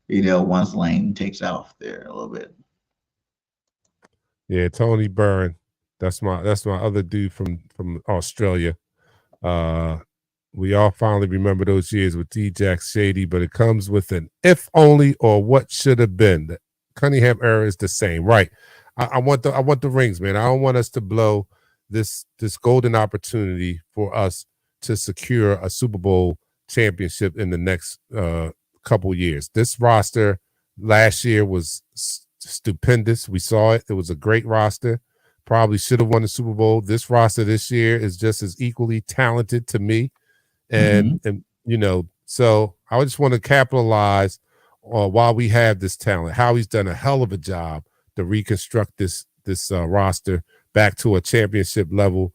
once Lane takes off there a little bit. Yeah, Tony Byrne. That's my other dude from Australia. We all finally remember those years with D-Jack Shady, but it comes with an if only or what should have been. The Cunningham era is the same, right? I want the rings, man. I don't want us to blow this golden opportunity for us to secure a Super Bowl championship in the next couple years. This roster last year was stupendous. We saw it. It was a great roster. Probably should have won the Super Bowl. This roster this year is just as equally talented to me. And so I just want to capitalize while we have this talent. Howie's done a hell of a job to reconstruct this roster back to a championship level,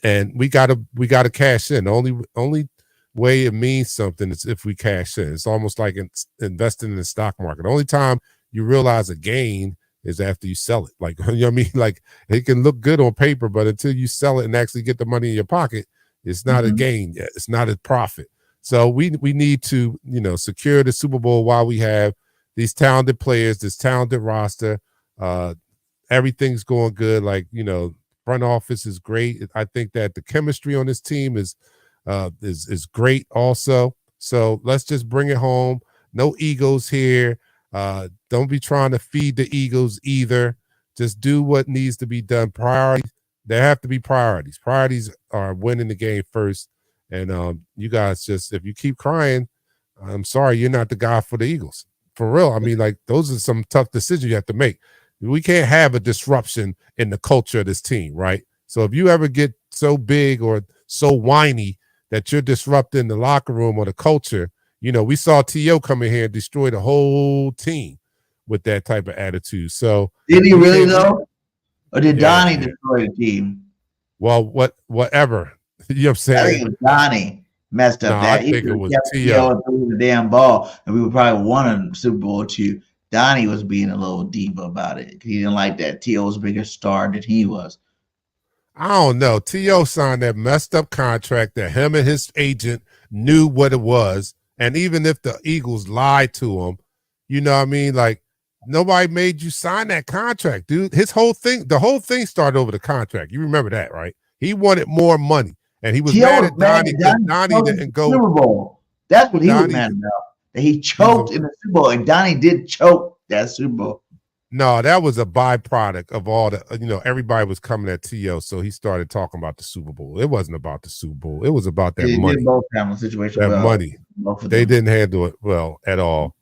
and we gotta cash in. The only way it means something is if we cash in. It's almost like investing in the stock market. The only time you realize a gain is after you sell it. Like, you know what I mean? Like, it can look good on paper, but until you sell it and actually get the money in your pocket, it's not a gain yet. It's not a profit. So we need to secure the Super Bowl while we have these talented players, this talented roster. Everything's going good. Like, front office is great. I think that the chemistry on this team is great also. So let's just bring it home. No egos here. Don't be trying to feed the egos either. Just do what needs to be done. Priorities. There have to be priorities. Priorities are winning the game first. And you guys just, if you keep crying, I'm sorry, you're not the guy for the Eagles. For real. I mean, like, those are some tough decisions you have to make. We can't have a disruption in the culture of this team, right? So if you ever get so big or so whiny that you're disrupting the locker room or the culture, we saw T.O. come in here and destroy the whole team with that type of attitude. So did he really though? Or did Donnie destroy the team? Well, whatever. You know what I'm saying? I think it was Donnie messed up that. I think it was T.O. the damn ball, and we would probably won a Super Bowl too. Donnie was being a little diva about it. He didn't like that T.O. was a bigger star than he was. I don't know. T.O. signed that messed up contract that him and his agent knew what it was. And even if the Eagles lied to him, you know what I mean? Like, nobody made you sign that contract, dude. The whole thing started over the contract. You remember that, right? He wanted more money. And he was mad at Donnie because Donnie didn't go. Super Bowl. That's what he was mad about. That he choked in the Super Bowl, and Donnie did choke that Super Bowl. No, that was a byproduct of all the, everybody was coming at T.O., so he started talking about the Super Bowl. It wasn't about the Super Bowl. It was about that money. Both have a situation. That money. They didn't handle it well at all.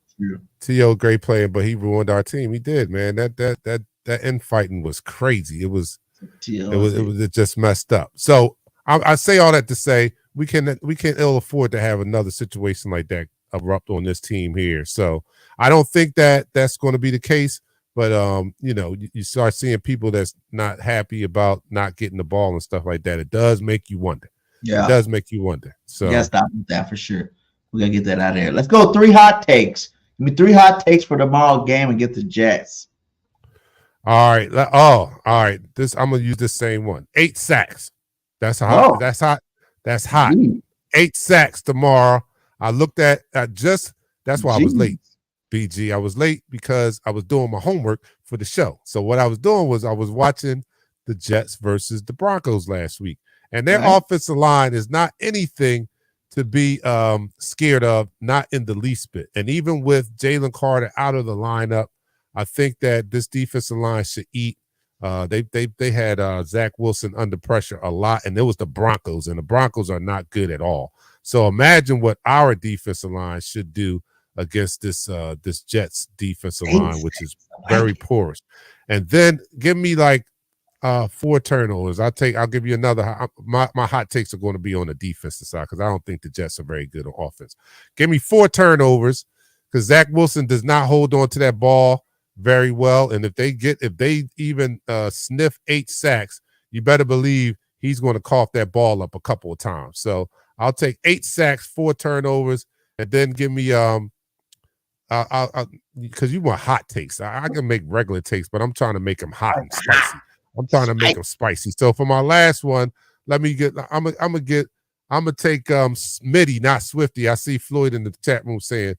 T.O. great player, but he ruined our team. He did, man. That infighting was crazy. It just messed up. So I say all that to say we can't ill afford to have another situation like that erupt on this team here. So I don't think that's going to be the case. But you start seeing people that's not happy about not getting the ball and stuff like that. It does make you wonder. Yeah, it does make you wonder. So we gotta stop with that for sure. We gotta get that out of there. Let's go 3 hot takes. Give me 3 hot takes for tomorrow game and get the Jets. All right. All right. I'm gonna use the same one. 8 sacks. That's hot. Oh. That's hot. That's hot. 8 sacks tomorrow. I looked at that's why I was late. BG. I was late because I was doing my homework for the show. So what I was doing was I was watching the Jets versus the Broncos last week. And their offensive line is not anything to be scared of, not in the least bit. And even with Jalen Carter out of the lineup, I think that this defensive line should eat. They had Zach Wilson under pressure a lot, and it was the Broncos, and the Broncos are not good at all. So imagine what our defensive line should do against this Jets defensive line, which is very porous. And then give me like 4 turnovers. I'll give you another. My hot takes are going to be on the defensive side because I don't think the Jets are very good on offense. Give me 4 turnovers because Zach Wilson does not hold on to that ball very well. And if they even sniff 8 sacks, you better believe he's going to cough that ball up a couple of times. So I'll take 8 sacks, 4 turnovers, and then give me because you want hot takes. I can make regular takes, but I'm trying to make them hot and spicy. I'm trying to make them spicy. So for my last one, I'm gonna take Smitty, not Swifty. I see Floyd in the chat room saying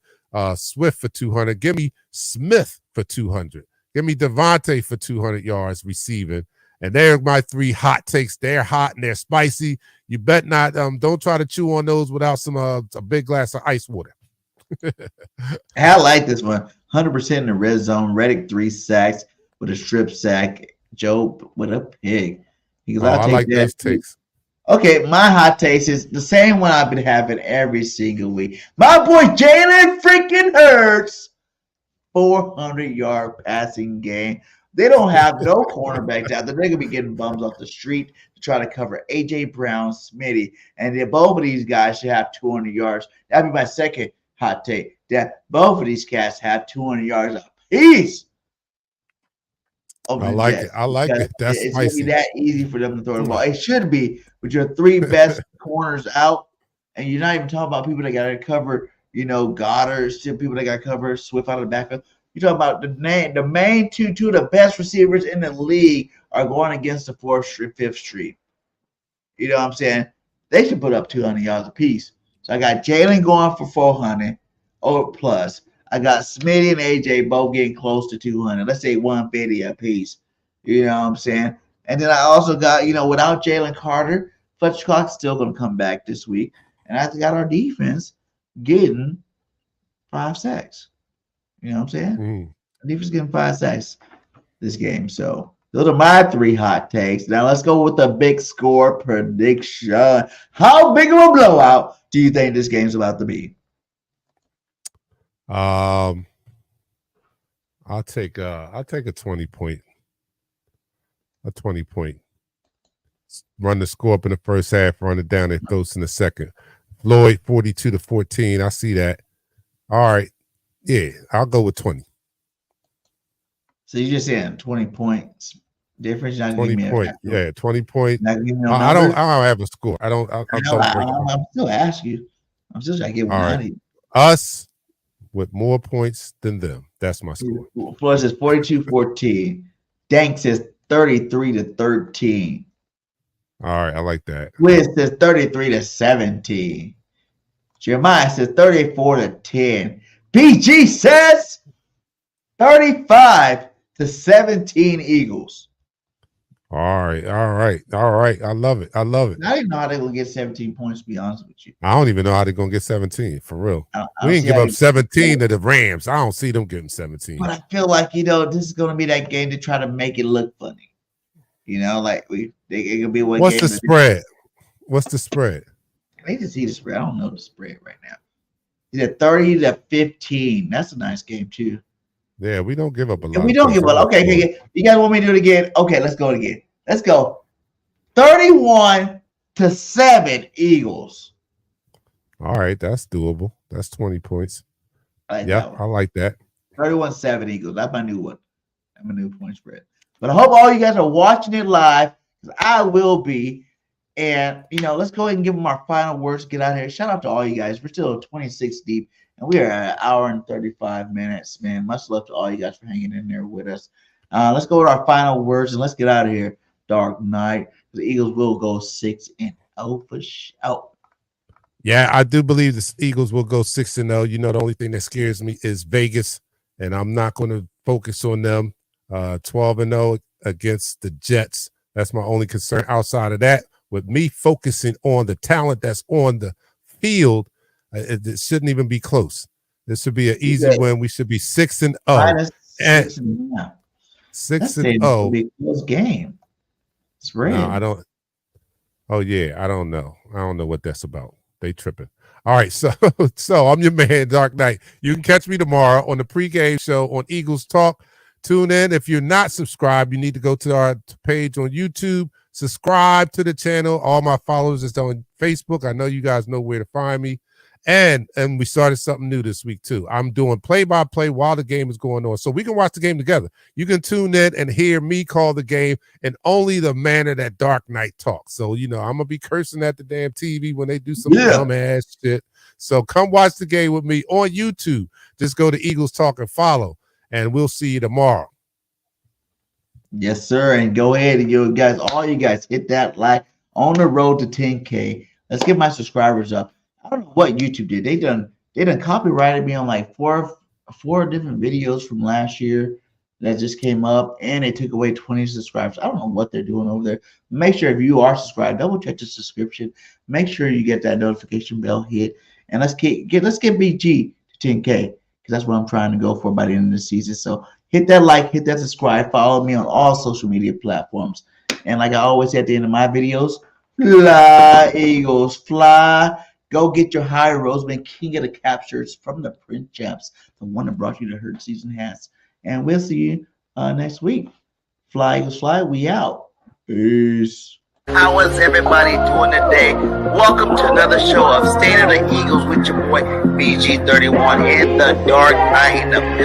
Swift for 200. Give me Smith for 200. Give me Devontae for 200 yards receiving. And they're my 3 hot takes. They're hot and they're spicy. You bet not. Don't try to chew on those without a big glass of ice water. I like this one. 100% in the red zone. Reddick 3 sacks with a strip sack. Joe with a pig. I like those takes. Okay, my hot takes is the same one I've been having every single week. My boy Jalen freaking Hurts, 400-yard passing game. They don't have no cornerbacks out there. They're gonna be getting bums off the street to try to cover AJ Brown, Smitty, and both of these guys should have 200 yards. That'd be my second hot take. That both of these cats have 200 yards apiece. I like it. I like it. That's it's spicy. Gonna be that easy for them to throw the ball. It should be with your 3 best corners out, and you're not even talking about people that got to cover. Goddard, still people that got to cover Swift out of the backfield. You're talking about the main two of the best receivers in the league are going against the 5th Street. You know what I'm saying? They should put up 200 yards apiece. So I got Jalen going for 400 or plus. I got Smitty and AJ both getting close to 200. Let's say 150 apiece. You know what I'm saying? And then I also got, without Jalen Carter, Fletcher Cox's still going to come back this week. And I got our defense getting 5 sacks. You know what I'm saying? Our defense getting 5 sacks this game. So those are my 3 hot takes. Now let's go with the big score prediction. How big of a blowout do you think this game's about to be? I'll take a 20-point. A 20-point. Run the score up in the first half, run it down, and throws in the second. Floyd 42-14. I see that. All right. Yeah, I'll go with 20. So you're just saying 20 points difference? 20 point. Yeah, 20 point. I don't have a score. I'm still asking you. I'm still trying to get one. Right. Us with more points than them. That's my score. Floyd says 42-14. Dank says 33-13. All right, I like that. Wiz says 33-17. Jeremiah says 34-10. PG says 35-17 Eagles. All right. I love it. I don't even know how they're going to get 17 points, to be honest with you. I don't even know how they're going to get 17, for real. We didn't give up 17 to the Rams. I don't see them getting 17. But I feel like, this is going to be that game to try to make it look funny. It could be one. What's the spread? What's the spread? I need to see the spread. I don't know the spread right now. He's at 30-15. That's a nice game too. Yeah, we don't give up a lot. And we don't give up. Okay. You guys want me to do it again? Okay, let's go again. Let's go. 31-7 Eagles. All right, that's doable. That's 20 points. Yeah, I like that. 31-7 Eagles. That's my new one. That's my new point spread. But I hope all you guys are watching it live, because I will be. And, let's go ahead and give them our final words. Get out of here. Shout out to all you guys. We're still 26 deep, and we are at 1 hour and 35 minutes, man. Much love to all you guys for hanging in there with us. Let's go with our final words, and let's get out of here. Dark night. The Eagles will go 6-0 for sure. Yeah, I do believe the Eagles will go 6-0. The only thing that scares me is Vegas, and I'm not going to focus on them. 12-0 against the Jets. That's my only concern. Outside of that, with me focusing on the talent that's on the field, it shouldn't even be close. This should be an easy win. We should be 6-0. And 6-0. Be a close game. It's real. No, I don't. Oh yeah, I don't know. I don't know what that's about. They tripping. All right, so I'm your man, Dark Knight. You can catch me tomorrow on the pregame show on Eagles Talk. Tune in. If you're not subscribed, you need to go to our page on YouTube. Subscribe to the channel. All my followers is on Facebook. I know you guys know where to find me. And we started something new this week too. I'm doing play-by-play while the game is going on, so we can watch the game together. You can tune in and hear me call the game in only the manner that Dark Knight talks. So I'm gonna be cursing at the damn TV when they do some dumb ass shit. So come watch the game with me on YouTube. Just go to Eagles Talk and follow, and we'll see you tomorrow. Yes, sir. And go ahead and all you guys hit that like on the road to 10K. Let's get my subscribers up. I don't know what YouTube did. They done copyrighted me on like four different videos from last year that just came up, and they took away 20 subscribers. I don't know what they're doing over there. Make sure if you are subscribed, double check the subscription. Make sure you get that notification bell hit, and let's get BG to 10K, because that's what I'm trying to go for by the end of the season. So hit that like, hit that subscribe, follow me on all social media platforms, and like I always say at the end of my videos, fly Eagles, fly. Go get your HOWIE ROSEMAN King of the Captures from the Print Champs, the one that brought you the Hurt Season hats. And we'll see you next week. Fly Eagles fly, we out. Peace. How is everybody doing today? Welcome to another show of State of the Eagles with your boy BG31 and the Dark Knight in the